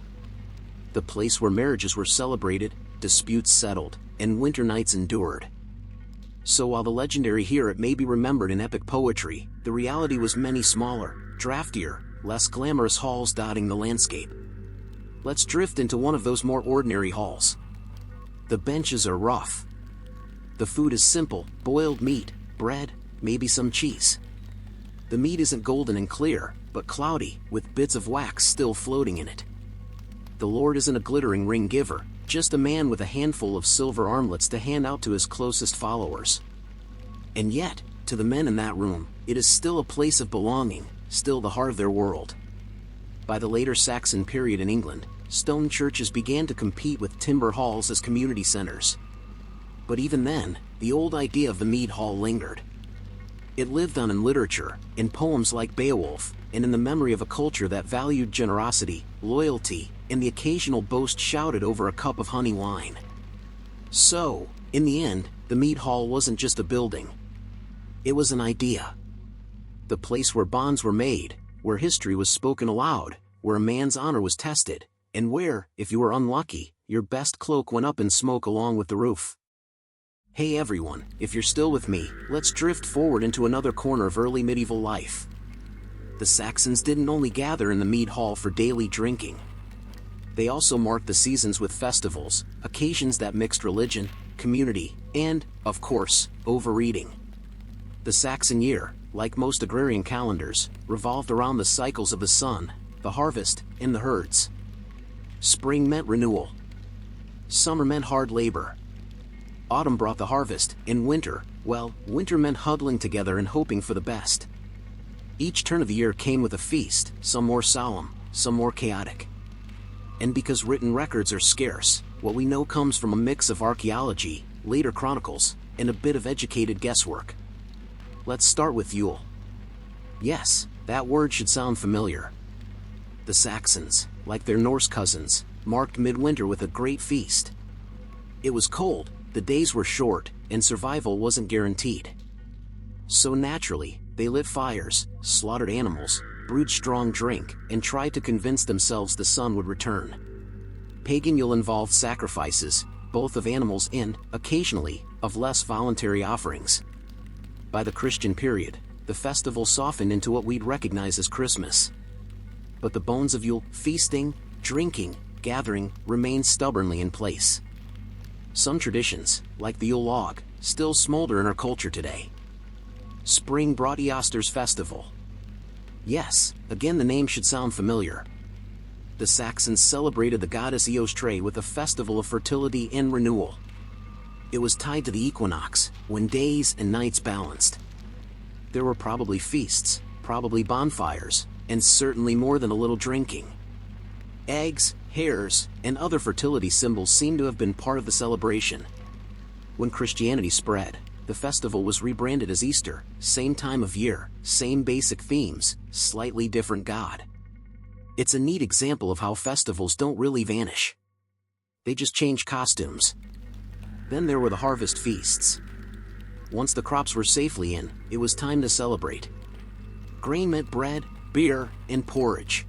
The place where marriages were celebrated, disputes settled, and winter nights endured. So while the legendary here may be remembered in epic poetry, the reality was many smaller, draftier, less glamorous halls dotting the landscape. Let's drift into one of those more ordinary halls. The benches are rough. The food is simple, boiled meat, bread, maybe some cheese. The meat isn't golden and clear, but cloudy, with bits of wax still floating in it. The Lord isn't a glittering ring giver, just a man with a handful of silver armlets to hand out to his closest followers. And yet, to the men in that room, it is still a place of belonging, still the heart of their world. By the later Saxon period in England, stone churches began to compete with timber halls as community centers. But even then, the old idea of the mead hall lingered. It lived on in literature, in poems like Beowulf, and in the memory of a culture that valued generosity, loyalty, and the occasional boast shouted over a cup of honey wine. So, in the end, the mead hall wasn't just a building. It was an idea. The place where bonds were made, where history was spoken aloud, where a man's honor was tested, and where, if you were unlucky, your best cloak went up in smoke along with the roof. Hey everyone, if you're still with me, let's drift forward into another corner of early medieval life. The Saxons didn't only gather in the mead hall for daily drinking. They also marked the seasons with festivals, occasions that mixed religion, community, and, of course, overeating. The Saxon year, like most agrarian calendars, revolved around the cycles of the sun, the harvest, and the herds. Spring meant renewal. Summer meant hard labor. Autumn brought the harvest, and winter, well, winter meant huddling together and hoping for the best. Each turn of the year came with a feast, some more solemn, some more chaotic. And because written records are scarce, what we know comes from a mix of archaeology, later chronicles, and a bit of educated guesswork. Let's start with Yule. Yes, that word should sound familiar. The Saxons, like their Norse cousins, marked midwinter with a great feast. It was cold, the days were short, and survival wasn't guaranteed. So naturally, they lit fires, slaughtered animals, brewed strong drink, and tried to convince themselves the sun would return. Pagan Yule involved sacrifices, both of animals and, occasionally, of less voluntary offerings. By the Christian period, the festival softened into what we'd recognize as Christmas. But the bones of Yule, feasting, drinking, gathering, remained stubbornly in place. Some traditions, like the Yule log, still smolder in our culture today. Spring brought Easter's festival. Yes, again the name should sound familiar. The Saxons celebrated the goddess Eostre with a festival of fertility and renewal. It was tied to the equinox, when days and nights balanced. There were probably feasts, probably bonfires, and certainly more than a little drinking. Eggs, hares, and other fertility symbols seem to have been part of the celebration. When Christianity spread, the festival was rebranded as Easter, same time of year, same basic themes, slightly different god. It's a neat example of how festivals don't really vanish. They just change costumes. Then there were the harvest feasts. Once the crops were safely in, it was time to celebrate. Grain meant bread, beer, and porridge.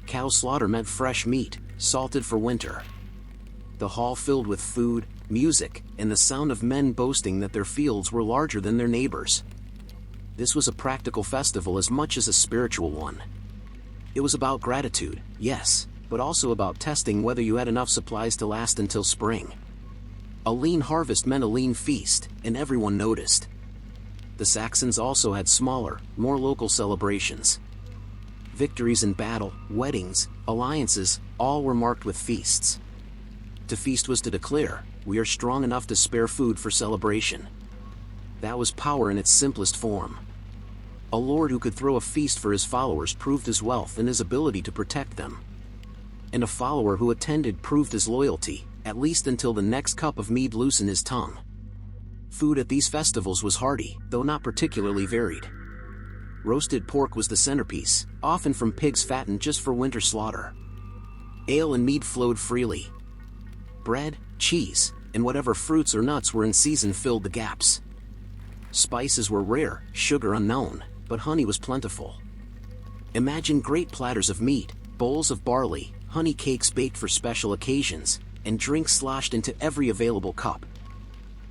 Cow slaughter meant fresh meat, salted for winter. The hall filled with food, music, and the sound of men boasting that their fields were larger than their neighbors. This was a practical festival as much as a spiritual one. It was about gratitude, yes, but also about testing whether you had enough supplies to last until spring. A lean harvest meant a lean feast, and everyone noticed. The Saxons also had smaller, more local celebrations. Victories in battle, weddings, alliances, all were marked with feasts. To feast was to declare, we are strong enough to spare food for celebration. That was power in its simplest form. A lord who could throw a feast for his followers proved his wealth and his ability to protect them. And a follower who attended proved his loyalty, at least until the next cup of mead loosened his tongue. Food at these festivals was hearty, though not particularly varied. Roasted pork was the centerpiece, often from pigs fattened just for winter slaughter. Ale and mead flowed freely. Bread, cheese, and whatever fruits or nuts were in season filled the gaps. Spices were rare, sugar unknown, but honey was plentiful. Imagine great platters of meat, bowls of barley, honey cakes baked for special occasions, and drinks sloshed into every available cup.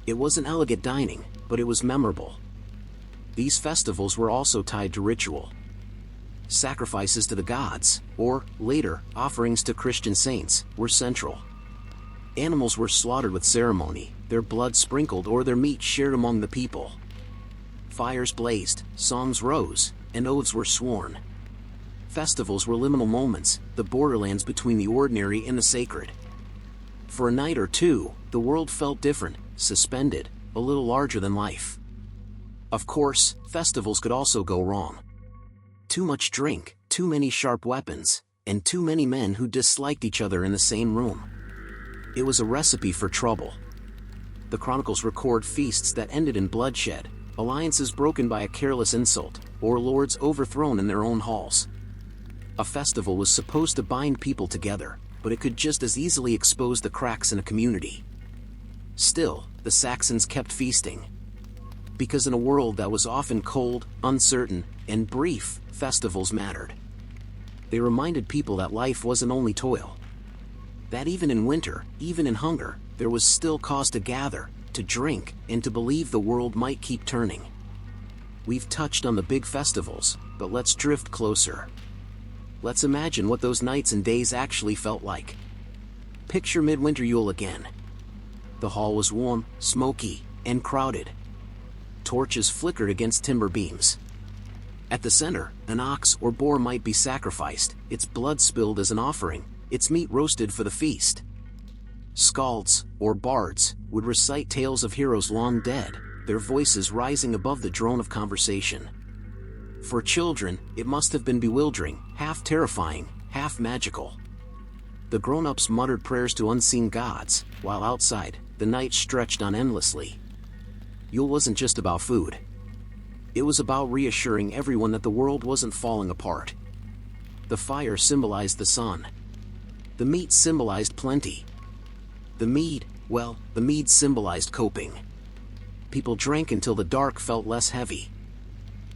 It wasn't elegant dining, but it was memorable. These festivals were also tied to ritual. Sacrifices to the gods, or, later, offerings to Christian saints, were central. Animals were slaughtered with ceremony, their blood sprinkled or their meat shared among the people. Fires blazed, songs rose, and oaths were sworn. Festivals were liminal moments, the borderlands between the ordinary and the sacred. For a night or two, the world felt different, suspended, a little larger than life. Of course, festivals could also go wrong. Too much drink, too many sharp weapons, and too many men who disliked each other in the same room. It was a recipe for trouble. The chronicles record feasts that ended in bloodshed, alliances broken by a careless insult, or lords overthrown in their own halls. A festival was supposed to bind people together, but it could just as easily expose the cracks in a community. Still, the Saxons kept feasting. Because in a world that was often cold, uncertain, and brief, festivals mattered. They reminded people that life wasn't only toil. That even in winter, even in hunger, there was still cause to gather, to drink, and to believe the world might keep turning. We've touched on the big festivals, but let's drift closer. Let's imagine what those nights and days actually felt like. Picture midwinter Yule again. The hall was warm, smoky, and crowded. Torches flickered against timber beams. At the center, an ox or boar might be sacrificed, its blood spilled as an offering, its meat roasted for the feast. Skalds, or bards, would recite tales of heroes long dead, their voices rising above the drone of conversation. For children, it must have been bewildering, half terrifying, half magical. The grown-ups muttered prayers to unseen gods, while outside, the night stretched on endlessly. Yule wasn't just about food. It was about reassuring everyone that the world wasn't falling apart. The fire symbolized the sun. The meat symbolized plenty. The mead symbolized coping. People drank until the dark felt less heavy.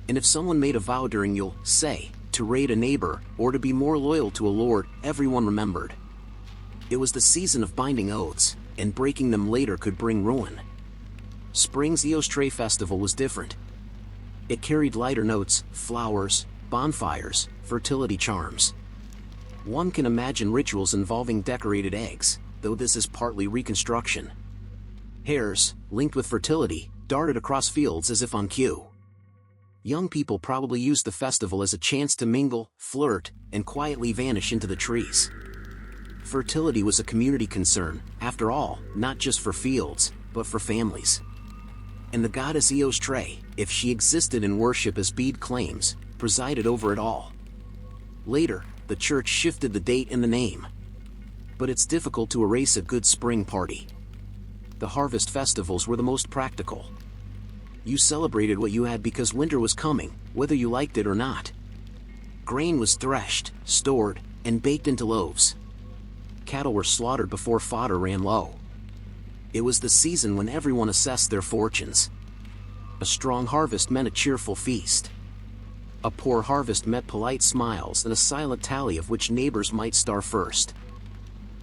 And if someone made a vow during Yule, say, to raid a neighbor, or to be more loyal to a lord, everyone remembered. It was the season of binding oaths, and breaking them later could bring ruin. Spring's Eostre festival was different. It carried lighter notes, flowers, bonfires, fertility charms. One can imagine rituals involving decorated eggs, though this is partly reconstruction. Hares, linked with fertility, darted across fields as if on cue. Young people probably used the festival as a chance to mingle, flirt, and quietly vanish into the trees. Fertility was a community concern, after all, not just for fields, but for families. And the goddess Eostre, if she existed in worship as Bede claims, presided over it all. Later, the church shifted the date and the name. But it's difficult to erase a good spring party. The harvest festivals were the most practical. You celebrated what you had because winter was coming, whether you liked it or not. Grain was threshed, stored, and baked into loaves. Cattle were slaughtered before fodder ran low. It was the season when everyone assessed their fortunes. A strong harvest meant a cheerful feast. A poor harvest meant polite smiles and a silent tally of which neighbors might starve first.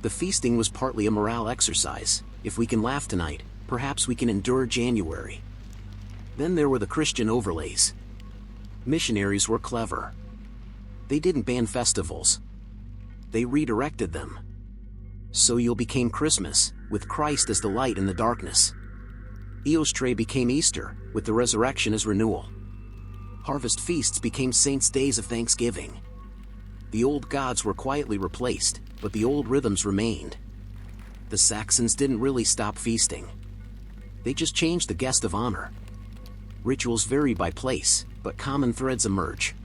The feasting was partly a morale exercise. If we can laugh tonight, perhaps we can endure January. Then there were the Christian overlays. Missionaries were clever. They didn't ban festivals. They redirected them. So Yule became Christmas, with Christ as the light in the darkness. Eostre became Easter, with the resurrection as renewal. Harvest feasts became saints' days of thanksgiving. The old gods were quietly replaced, but the old rhythms remained. The Saxons didn't really stop feasting. They just changed the guest of honor. Rituals vary by place, but common threads emerge.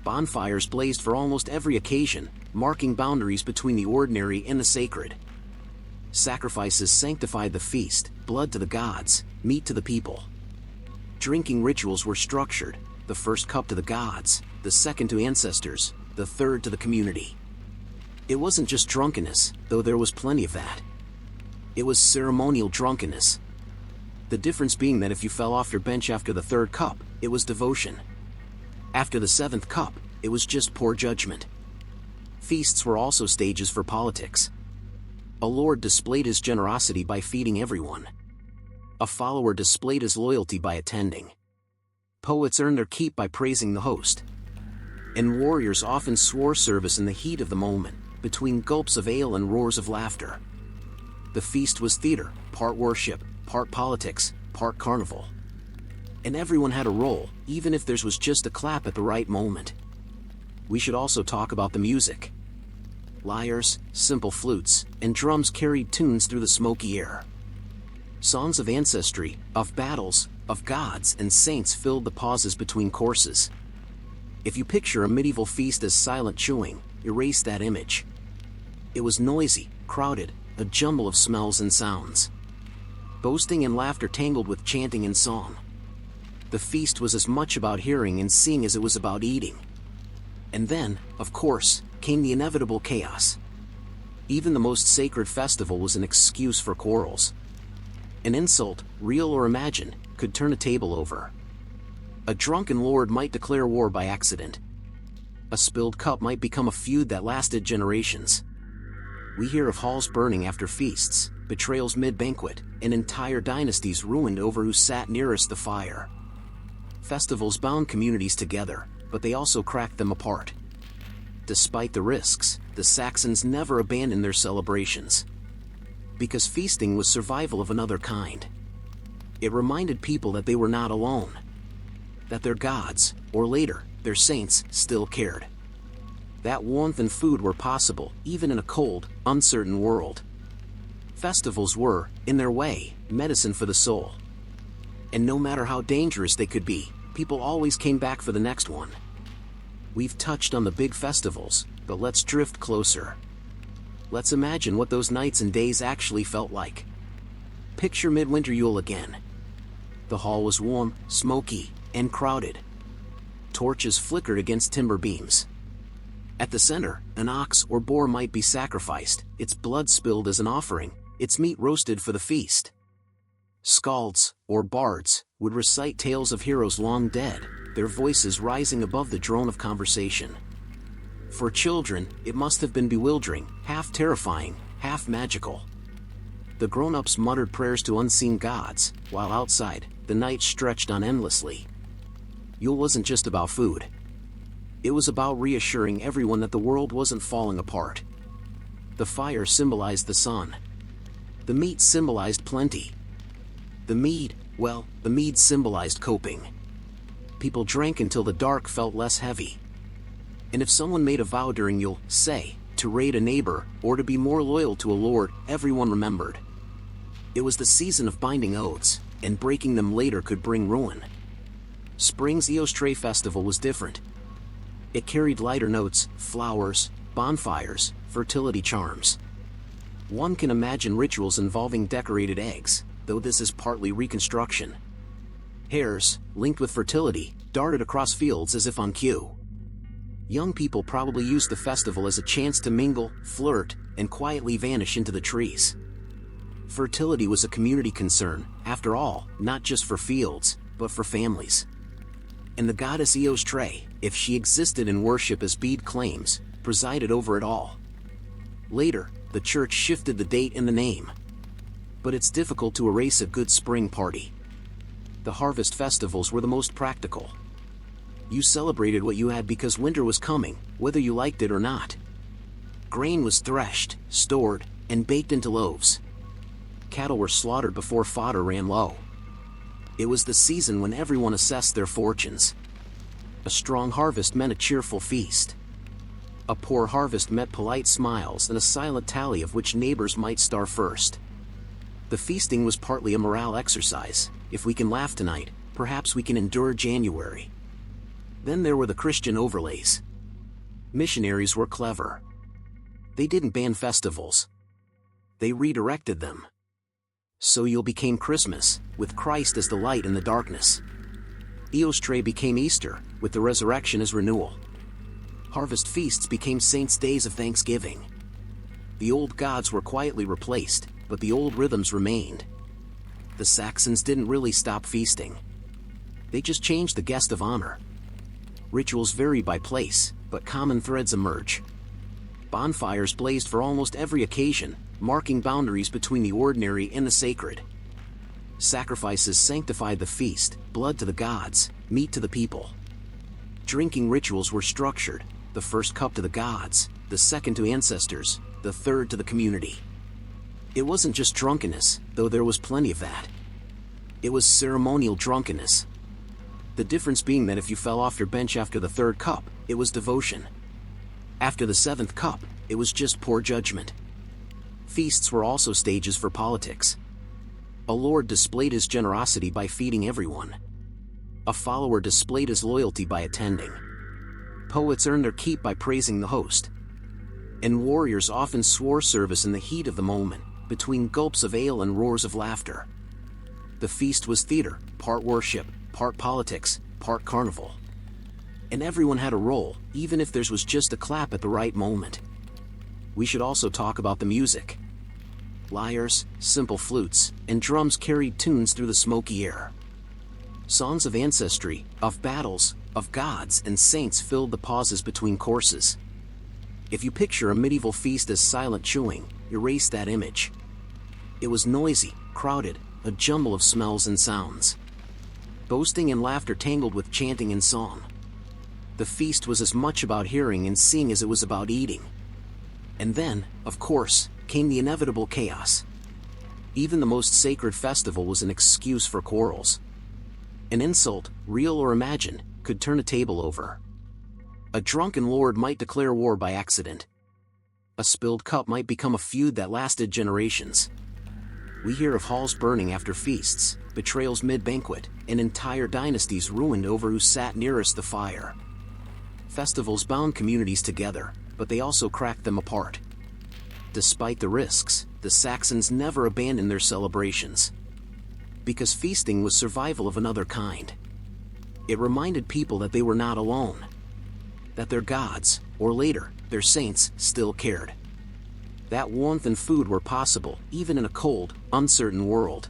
Bonfires blazed for almost every occasion, marking boundaries between the ordinary and the sacred. Sacrifices sanctified the feast, blood to the gods, meat to the people. Drinking rituals were structured, the first cup to the gods, the second to ancestors, the third to the community. It wasn't just drunkenness, though there was plenty of that. It was ceremonial drunkenness. The difference being that if you fell off your bench after the third cup, it was devotion. After the seventh cup, it was just poor judgment. Feasts were also stages for politics. A lord displayed his generosity by feeding everyone. A follower displayed his loyalty by attending. Poets earned their keep by praising the host. And warriors often swore service in the heat of the moment, between gulps of ale and roars of laughter. The feast was theater, part worship, part politics, part carnival. And everyone had a role, even if theirs was just a clap at the right moment. We should also talk about the music. Lyres, simple flutes, and drums carried tunes through the smoky air. Songs of ancestry, of battles, of gods and saints filled the pauses between courses. If you picture a medieval feast as silent chewing, erase that image. It was noisy, crowded, a jumble of smells and sounds. Boasting and laughter tangled with chanting and song. The feast was as much about hearing and seeing as it was about eating. And then, of course, came the inevitable chaos. Even the most sacred festival was an excuse for quarrels. An insult, real or imagined, could turn a table over. A drunken lord might declare war by accident. A spilled cup might become a feud that lasted generations. We hear of halls burning after feasts, betrayals mid-banquet, and entire dynasties ruined over who sat nearest the fire. Festivals bound communities together, but they also cracked them apart. Despite the risks, the Saxons never abandoned their celebrations. Because feasting was survival of another kind. It reminded people that they were not alone. That their gods, or later, their saints, still cared. That warmth and food were possible, even in a cold, uncertain world. Festivals were, in their way, medicine for the soul. And no matter how dangerous they could be, people always came back for the next one. We've touched on the big festivals, but let's drift closer. Let's imagine what those nights and days actually felt like. Picture midwinter Yule again. The hall was warm, smoky, and crowded. Torches flickered against timber beams. At the center, an ox or boar might be sacrificed, its blood spilled as an offering, its meat roasted for the feast. Skalds, or bards, would recite tales of heroes long dead, their voices rising above the drone of conversation. For children, it must have been bewildering, half terrifying, half magical. The grown-ups muttered prayers to unseen gods, while outside, the night stretched on endlessly. Yule wasn't just about food. It was about reassuring everyone that the world wasn't falling apart. The fire symbolized the sun. The meat symbolized plenty. The mead symbolized coping. People drank until the dark felt less heavy. And if someone made a vow during Yule, say, to raid a neighbor, or to be more loyal to a lord, everyone remembered. It was the season of binding oaths, and breaking them later could bring ruin. Spring's Eostre festival was different. It carried lighter notes, flowers, bonfires, fertility charms. One can imagine rituals involving decorated eggs, though this is partly reconstruction. Hares, linked with fertility, darted across fields as if on cue. Young people probably used the festival as a chance to mingle, flirt, and quietly vanish into the trees. Fertility was a community concern, after all, not just for fields, but for families. And the goddess Eostre, if she existed in worship as Bede claims, presided over it all. Later, the church shifted the date and the name. But it's difficult to erase a good spring party. The harvest festivals were the most practical. You celebrated what you had because winter was coming, whether you liked it or not. Grain was threshed, stored, and baked into loaves. Cattle were slaughtered before fodder ran low. It was the season when everyone assessed their fortunes. A strong harvest meant a cheerful feast. A poor harvest met polite smiles and a silent tally of which neighbors might starve first. The feasting was partly a morale exercise. If we can laugh tonight, perhaps we can endure January. Then there were the Christian overlays. Missionaries were clever. They didn't ban festivals. They redirected them. So Yule became Christmas, with Christ as the light in the darkness. Eostre became Easter, with the resurrection as renewal. Harvest feasts became saints' days of thanksgiving. The old gods were quietly replaced, but the old rhythms remained. The Saxons didn't really stop feasting. They just changed the guest of honor. Rituals vary by place, but common threads emerge. Bonfires blazed for almost every occasion, marking boundaries between the ordinary and the sacred. Sacrifices sanctified the feast, blood to the gods, meat to the people. Drinking rituals were structured, the first cup to the gods, the second to ancestors, the third to the community. It wasn't just drunkenness, though there was plenty of that. It was ceremonial drunkenness. The difference being that if you fell off your bench after the third cup, it was devotion. After the seventh cup, it was just poor judgment. Feasts were also stages for politics. A lord displayed his generosity by feeding everyone. A follower displayed his loyalty by attending. Poets earned their keep by praising the host. And warriors often swore service in the heat of the moment, between gulps of ale and roars of laughter. The feast was theater, part worship, part politics, part carnival. And everyone had a role, even if theirs was just a clap at the right moment. We should also talk about the music. Lyres, simple flutes, and drums carried tunes through the smoky air. Songs of ancestry, of battles, of gods and saints filled the pauses between courses. If you picture a medieval feast as silent chewing, erase that image. It was noisy, crowded, a jumble of smells and sounds. Boasting and laughter tangled with chanting and song. The feast was as much about hearing and seeing as it was about eating. And then, of course, came the inevitable chaos. Even the most sacred festival was an excuse for quarrels. An insult, real or imagined, could turn a table over. A drunken lord might declare war by accident. A spilled cup might become a feud that lasted generations. We hear of halls burning after feasts, betrayals mid-banquet, and entire dynasties ruined over who sat nearest the fire. Festivals bound communities together, but they also cracked them apart. Despite the risks, the Saxons never abandoned their celebrations. Because feasting was survival of another kind. It reminded people that they were not alone. That their gods, or later, their saints, still cared. That warmth and food were possible, even in a cold, uncertain world.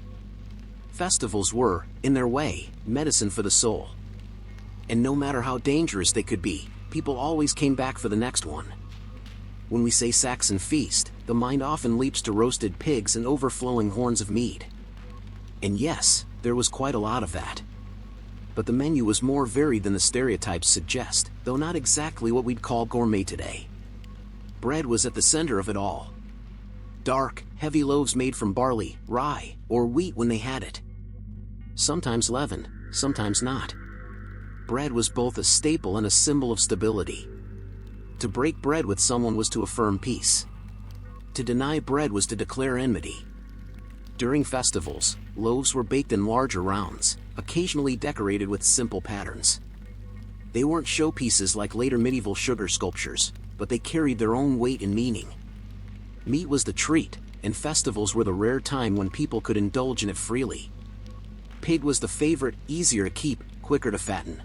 Festivals were, in their way, medicine for the soul. And no matter how dangerous they could be, people always came back for the next one. When we say Saxon feast, the mind often leaps to roasted pigs and overflowing horns of mead. And yes, there was quite a lot of that. But the menu was more varied than the stereotypes suggest, though not exactly what we'd call gourmet today. Bread was at the center of it all. Dark, heavy loaves made from barley, rye, or wheat when they had it. Sometimes leavened, sometimes not. Bread was both a staple and a symbol of stability. To break bread with someone was to affirm peace. To deny bread was to declare enmity. During festivals, loaves were baked in larger rounds, occasionally decorated with simple patterns. They weren't showpieces like later medieval sugar sculptures, but they carried their own weight and meaning. Meat was the treat, and festivals were the rare time when people could indulge in it freely. Pig was the favorite, easier to keep, quicker to fatten.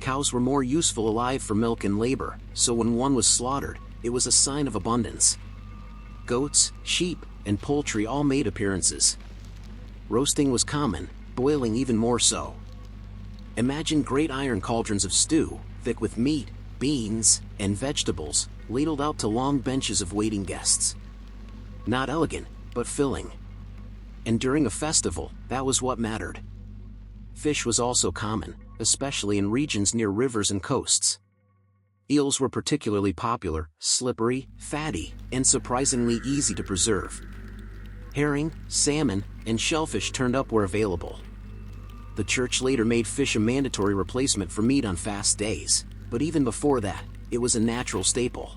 Cows were more useful alive for milk and labor, so when one was slaughtered, it was a sign of abundance. Goats, sheep, and poultry all made appearances. Roasting was common, boiling even more so. Imagine great iron cauldrons of stew, thick with meat, beans, and vegetables, ladled out to long benches of waiting guests. Not elegant, but filling. And during a festival, that was what mattered. Fish was also common, especially in regions near rivers and coasts. Eels were particularly popular, slippery, fatty, and surprisingly easy to preserve. Herring, salmon, and shellfish turned up where available. The church later made fish a mandatory replacement for meat on fast days, but even before that, it was a natural staple.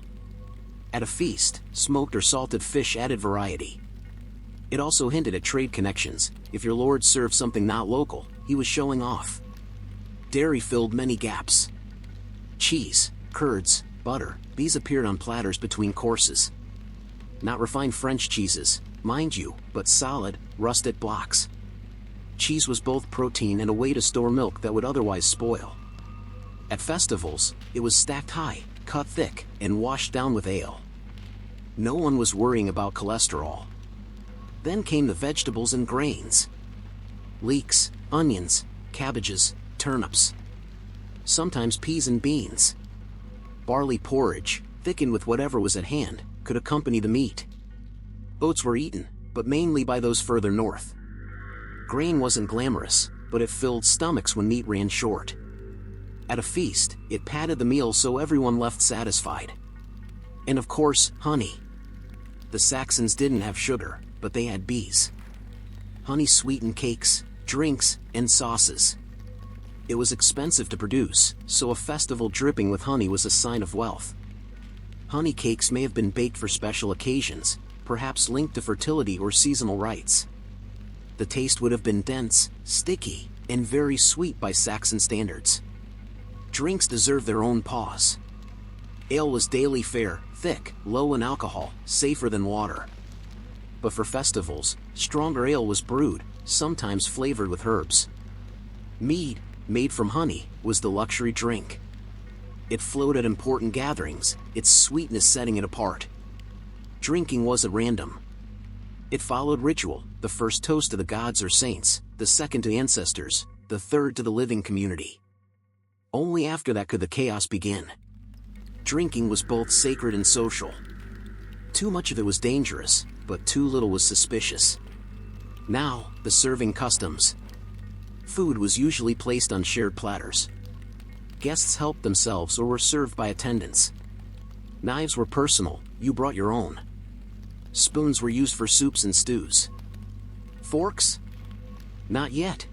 At a feast, smoked or salted fish added variety. It also hinted at trade connections. If your lord served something not local, he was showing off. Dairy filled many gaps. Cheese, curds, butter, these appeared on platters between courses. Not refined French cheeses, mind you, but solid, rustic blocks. Cheese was both protein and a way to store milk that would otherwise spoil. At festivals, it was stacked high, cut thick, and washed down with ale. No one was worrying about cholesterol. Then came the vegetables and grains. Leeks, onions, cabbages, turnips. Sometimes peas and beans. Barley porridge, thickened with whatever was at hand, could accompany the meat. Oats were eaten, but mainly by those further north. Grain wasn't glamorous, but it filled stomachs when meat ran short. At a feast, it padded the meal so everyone left satisfied. And of course, honey. The Saxons didn't have sugar, but they had bees. Honey sweetened cakes, drinks, and sauces. It was expensive to produce, so a festival dripping with honey was a sign of wealth. Honey cakes may have been baked for special occasions, perhaps linked to fertility or seasonal rites. The taste would have been dense, sticky, and very sweet by Saxon standards. Drinks deserve their own pause. Ale was daily fare, thick, low in alcohol, safer than water. But for festivals, stronger ale was brewed, sometimes flavored with herbs. Mead, made from honey, was the luxury drink. It flowed at important gatherings, its sweetness setting it apart. Drinking wasn't random. It followed ritual, the first toast to the gods or saints, the second to ancestors, the third to the living community. Only after that could the chaos begin. Drinking was both sacred and social. Too much of it was dangerous, but too little was suspicious. Now, the serving customs. Food was usually placed on shared platters. Guests helped themselves or were served by attendants. Knives were personal, you brought your own. Spoons were used for soups and stews. Forks? Not yet.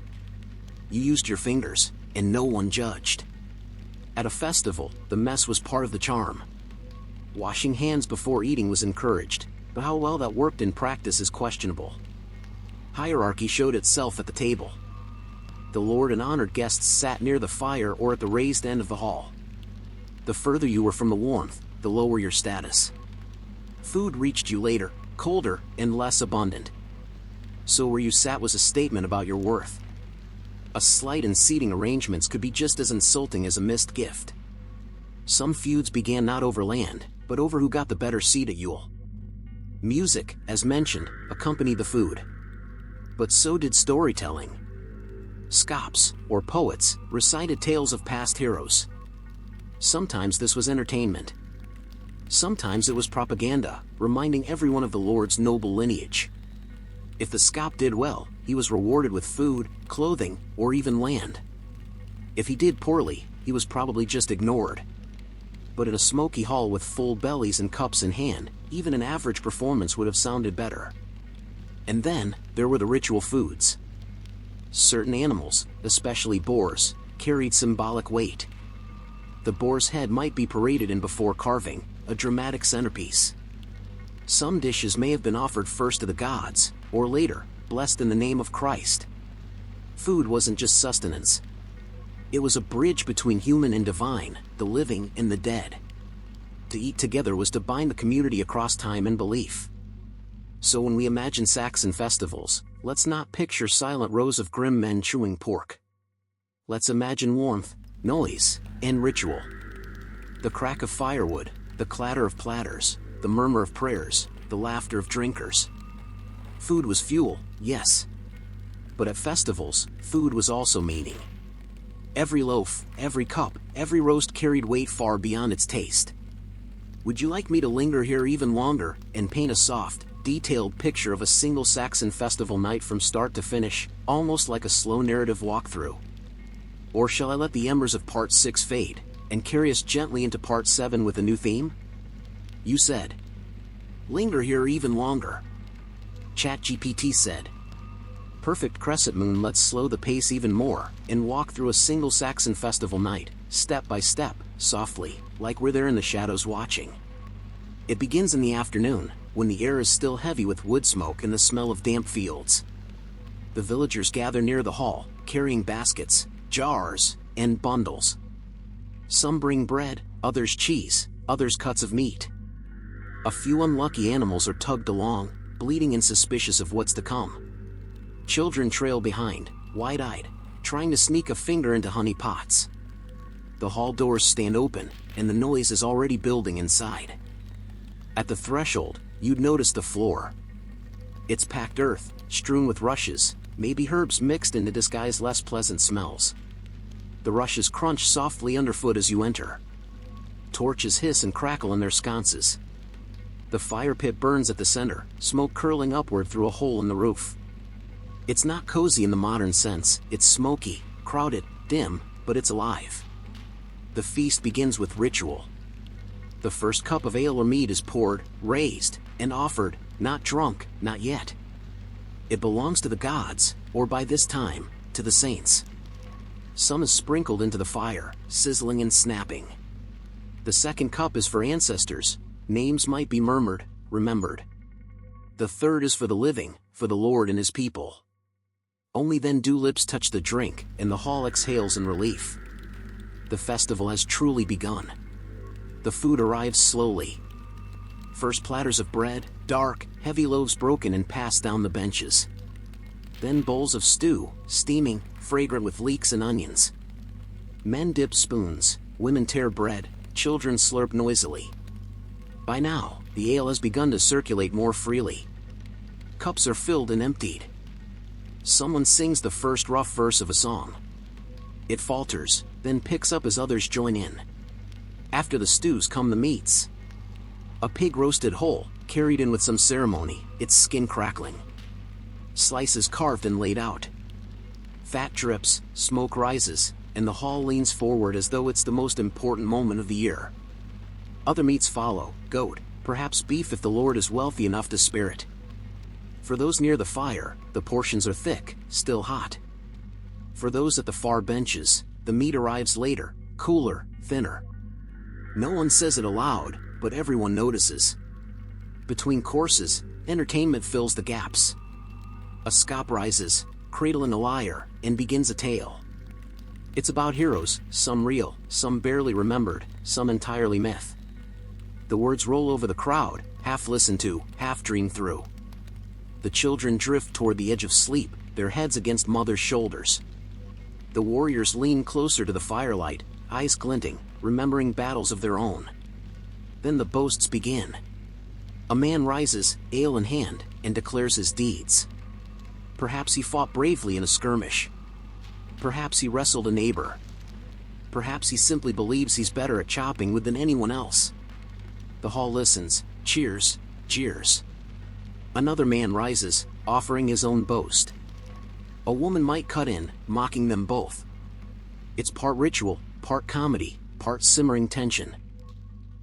You used your fingers, and no one judged. At a festival, the mess was part of the charm. Washing hands before eating was encouraged, but how well that worked in practice is questionable. Hierarchy showed itself at the table. The lord and honored guests sat near the fire or at the raised end of the hall. The further you were from the warmth, the lower your status. Food reached you later, colder and less abundant. So where you sat was a statement about your worth. A slight in seating arrangements could be just as insulting as a missed gift. Some feuds began not over land, but over who got the better seat at Yule. Music, as mentioned, accompanied the food. But so did storytelling. Scops, or poets, recited tales of past heroes. Sometimes this was entertainment. Sometimes it was propaganda, reminding everyone of the lord's noble lineage. If the scop did well, he was rewarded with food, clothing, or even land. If he did poorly, he was probably just ignored. But in a smoky hall with full bellies and cups in hand, even an average performance would have sounded better. And then, there were the ritual foods. Certain animals, especially boars, carried symbolic weight. The boar's head might be paraded in before carving, a dramatic centerpiece. Some dishes may have been offered first to the gods, or later, blessed in the name of Christ. Food wasn't just sustenance. It was a bridge between human and divine, the living and the dead. To eat together was to bind the community across time and belief. So when we imagine Saxon festivals, let's not picture silent rows of grim men chewing pork. Let's imagine warmth, noise, and ritual. The crack of firewood, the clatter of platters, the murmur of prayers, the laughter of drinkers. Food was fuel, yes. But at festivals, food was also meaning. Every loaf, every cup, every roast carried weight far beyond its taste. Would you like me to linger here even longer and paint a soft, detailed picture of a single Saxon festival night from start to finish, almost like a slow narrative walkthrough? Or shall I let the embers of Part 6 fade, and carry us gently into Part 7 with a new theme? You said, linger here even longer. ChatGPT said, perfect crescent moon, let's slow the pace even more, and walk through a single Saxon festival night, step by step, softly. like we're there in the shadows watching. It begins in the afternoon, when the air is still heavy with wood smoke and the smell of damp fields. The villagers gather near the hall, carrying baskets, jars, and bundles. Some bring bread, others cheese, others cuts of meat. A few unlucky animals are tugged along, bleeding and suspicious of what's to come. Children trail behind, wide-eyed, trying to sneak a finger into honey pots. The hall doors stand open, and the noise is already building inside. At the threshold, you'd notice the floor. It's packed earth, strewn with rushes, maybe herbs mixed in to disguise less pleasant smells. The rushes crunch softly underfoot as you enter. Torches hiss and crackle in their sconces. The fire pit burns at the center, smoke curling upward through a hole in the roof. It's not cozy in the modern sense, it's smoky, crowded, dim, but it's alive. The feast begins with ritual. The first cup of ale or mead is poured, raised, and offered, not drunk, not yet. It belongs to the gods, or by this time, to the saints. Some is sprinkled into the fire, sizzling and snapping. The second cup is for ancestors, names might be murmured, remembered. The third is for the living, for the Lord and his people. Only then do lips touch the drink, and the hall exhales in relief. The festival has truly begun. The food arrives slowly. First platters of bread, dark, heavy loaves broken and passed down the benches. Then bowls of stew, steaming, fragrant with leeks and onions. Men dip spoons, women tear bread, children slurp noisily. By now, the ale has begun to circulate more freely. Cups are filled and emptied. Someone sings the first rough verse of a song. It falters, then picks up as others join in. After the stews come the meats. A pig roasted whole, carried in with some ceremony, its skin crackling. Slices carved and laid out. Fat drips, smoke rises, and the hall leans forward as though it's the most important moment of the year. Other meats follow, goat, perhaps beef if the Lord is wealthy enough to spare it. For those near the fire, the portions are thick, still hot. For those at the far benches, the meat arrives later, cooler, thinner. No one says it aloud, but everyone notices. Between courses, entertainment fills the gaps. A scop rises, cradling a lyre, and begins a tale. It's about heroes, some real, some barely remembered, some entirely myth. The words roll over the crowd, half listened to, half dreamed through. The children drift toward the edge of sleep, their heads against mother's shoulders. The warriors lean closer to the firelight, eyes glinting, remembering battles of their own. Then the boasts begin. A man rises, ale in hand, and declares his deeds. Perhaps he fought bravely in a skirmish. Perhaps he wrestled a neighbor. Perhaps he simply believes he's better at chopping wood than anyone else. The hall listens, cheers, jeers. Another man rises, offering his own boast. A woman might cut in, mocking them both. It's part ritual, part comedy, part simmering tension.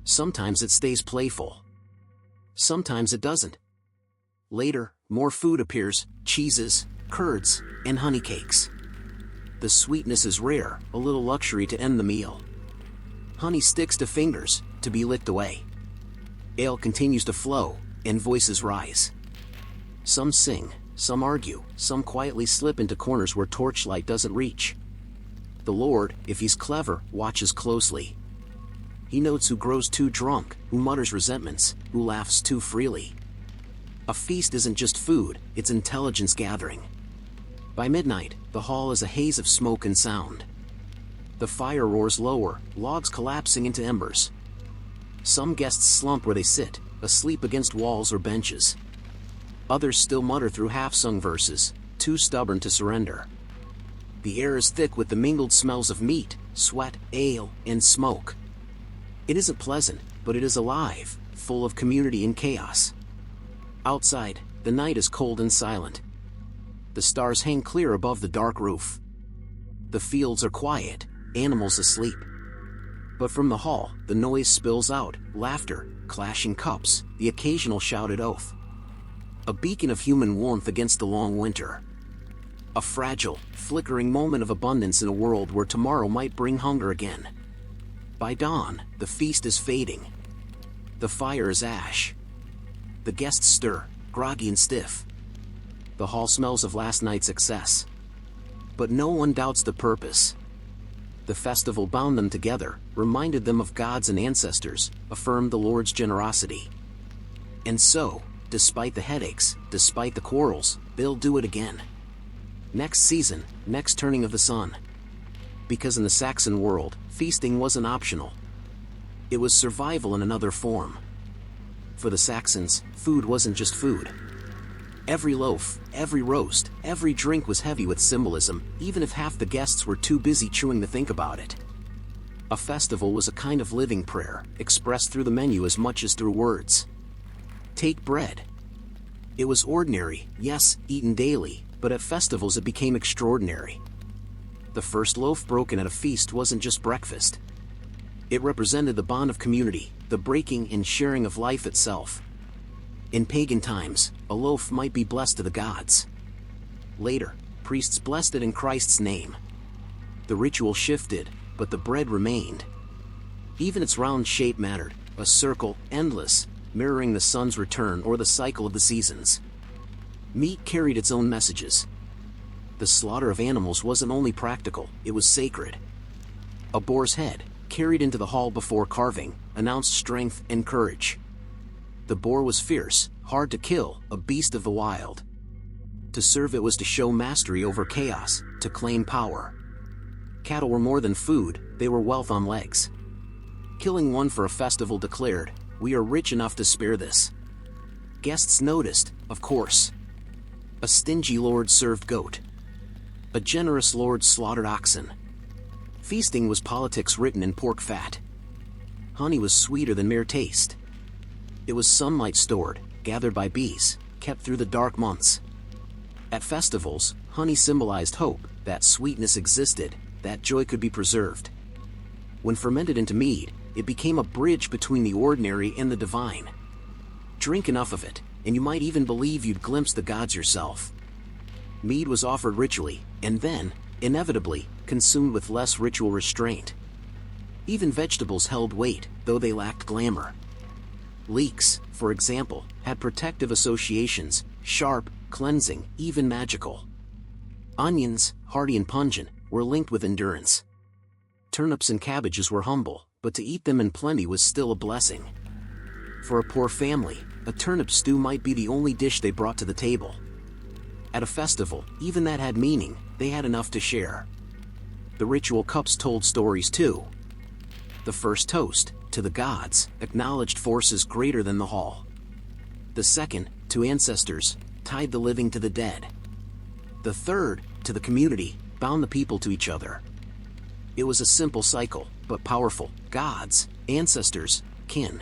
Sometimes it stays playful. Sometimes it doesn't. Later, more food appears, cheeses, curds, and honey cakes. The sweetness is rare, a little luxury to end the meal. Honey sticks to fingers, to be licked away. Ale continues to flow, and voices rise. Some sing, some argue, some quietly slip into corners where torchlight doesn't reach. The Lord, if he's clever, watches closely. He notes who grows too drunk, who mutters resentments, who laughs too freely. A feast isn't just food, it's intelligence gathering. By midnight, the hall is a haze of smoke and sound. The fire roars lower, logs collapsing into embers. Some guests slump where they sit, asleep against walls or benches. Others still mutter through half-sung verses, too stubborn to surrender. The air is thick with the mingled smells of meat, sweat, ale, and smoke. It isn't pleasant, but it is alive, full of community and chaos. Outside, the night is cold and silent. The stars hang clear above the dark roof. The fields are quiet, animals asleep. But from the hall, the noise spills out, laughter, clashing cups, the occasional shouted oath. A beacon of human warmth against the long winter. A fragile, flickering moment of abundance in a world where tomorrow might bring hunger again. By dawn, the feast is fading. The fire is ash. The guests stir, groggy and stiff. The hall smells of last night's excess. But no one doubts the purpose. The festival bound them together, reminded them of gods and ancestors, affirmed the Lord's generosity. And so, despite the headaches, despite the quarrels, they'll do it again. Next season, next turning of the sun. Because in the Saxon world, feasting wasn't optional. It was survival in another form. For the Saxons, food wasn't just food. Every loaf, every roast, every drink was heavy with symbolism, even if half the guests were too busy chewing to think about it. A festival was a kind of living prayer, expressed through the menu as much as through words. Take bread. It was ordinary, yes, eaten daily, but at festivals it became extraordinary. The first loaf broken at a feast wasn't just breakfast. It represented the bond of community, the breaking and sharing of life itself. In pagan times, a loaf might be blessed to the gods. Later, priests blessed it in Christ's name. The ritual shifted, but the bread remained. Even its round shape mattered, a circle, endless, mirroring the sun's return or the cycle of the seasons. Meat carried its own messages. The slaughter of animals wasn't only practical, it was sacred. A boar's head, carried into the hall before carving, announced strength and courage. The boar was fierce, hard to kill, a beast of the wild. To serve it was to show mastery over chaos, to claim power. Cattle were more than food, they were wealth on legs. Killing one for a festival declared, "We are rich enough to spare this." Guests noticed, of course. A stingy lord served goat. A generous lord slaughtered oxen. Feasting was politics written in pork fat. Honey was sweeter than mere taste. It was sunlight stored, gathered by bees, kept through the dark months. At festivals, honey symbolized hope, that sweetness existed, that joy could be preserved. When fermented into mead, it became a bridge between the ordinary and the divine. Drink enough of it, and you might even believe you'd glimpse the gods yourself. Mead was offered ritually, and then, inevitably, consumed with less ritual restraint. Even vegetables held weight, though they lacked glamour. Leeks, for example, had protective associations, sharp, cleansing, even magical. Onions, hearty and pungent, were linked with endurance. Turnips and cabbages were humble, but to eat them in plenty was still a blessing. For a poor family, a turnip stew might be the only dish they brought to the table. At a festival, even that had meaning, they had enough to share. The ritual cups told stories too. The first toast, to the gods, acknowledged forces greater than the hall. The second, to ancestors, tied the living to the dead. The third, to the community, bound the people to each other. It was a simple cycle, but powerful. Gods, ancestors, kin.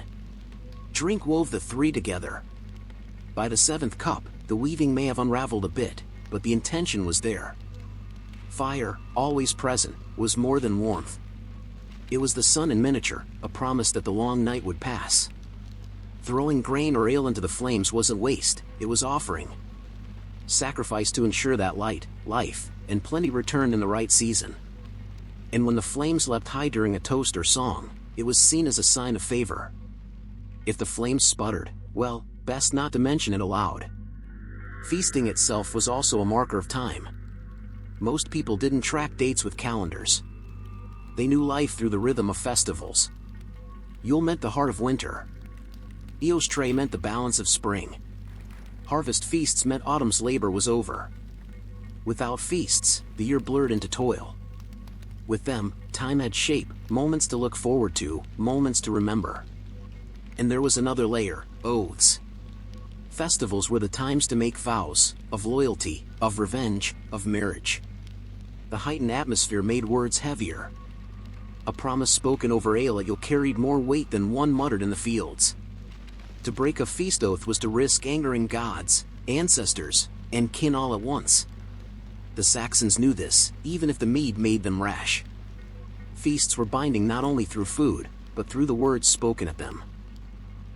Drink wove the three together. By the seventh cup, the weaving may have unraveled a bit, but the intention was there. Fire, always present, was more than warmth. It was the sun in miniature, a promise that the long night would pass. Throwing grain or ale into the flames wasn't waste, it was offering. Sacrifice to ensure that light, life, and plenty returned in the right season. And when the flames leapt high during a toast or song, it was seen as a sign of favor. If the flames sputtered, well, best not to mention it aloud. Feasting itself was also a marker of time. Most people didn't track dates with calendars. They knew life through the rhythm of festivals. Yule meant the heart of winter. Eostre meant the balance of spring. Harvest feasts meant autumn's labor was over. Without feasts, the year blurred into toil. With them, time had shape, moments to look forward to, moments to remember. And there was another layer, oaths. Festivals were the times to make vows, of loyalty, of revenge, of marriage. The heightened atmosphere made words heavier. A promise spoken over ale at Yule carried more weight than one muttered in the fields. To break a feast oath was to risk angering gods, ancestors, and kin all at once. The Saxons knew this, even if the mead made them rash. Feasts were binding not only through food, but through the words spoken at them.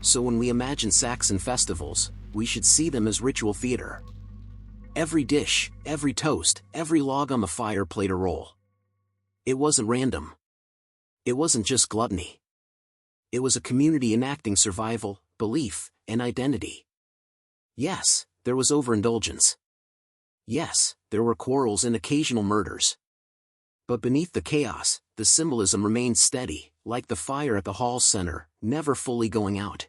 So when we imagine Saxon festivals, we should see them as ritual theater. Every dish, every toast, every log on the fire played a role. It wasn't random. It wasn't just gluttony. It was a community enacting survival, belief, and identity. Yes, there was overindulgence. Yes, there were quarrels and occasional murders. But beneath the chaos, the symbolism remained steady, like the fire at the hall center, never fully going out.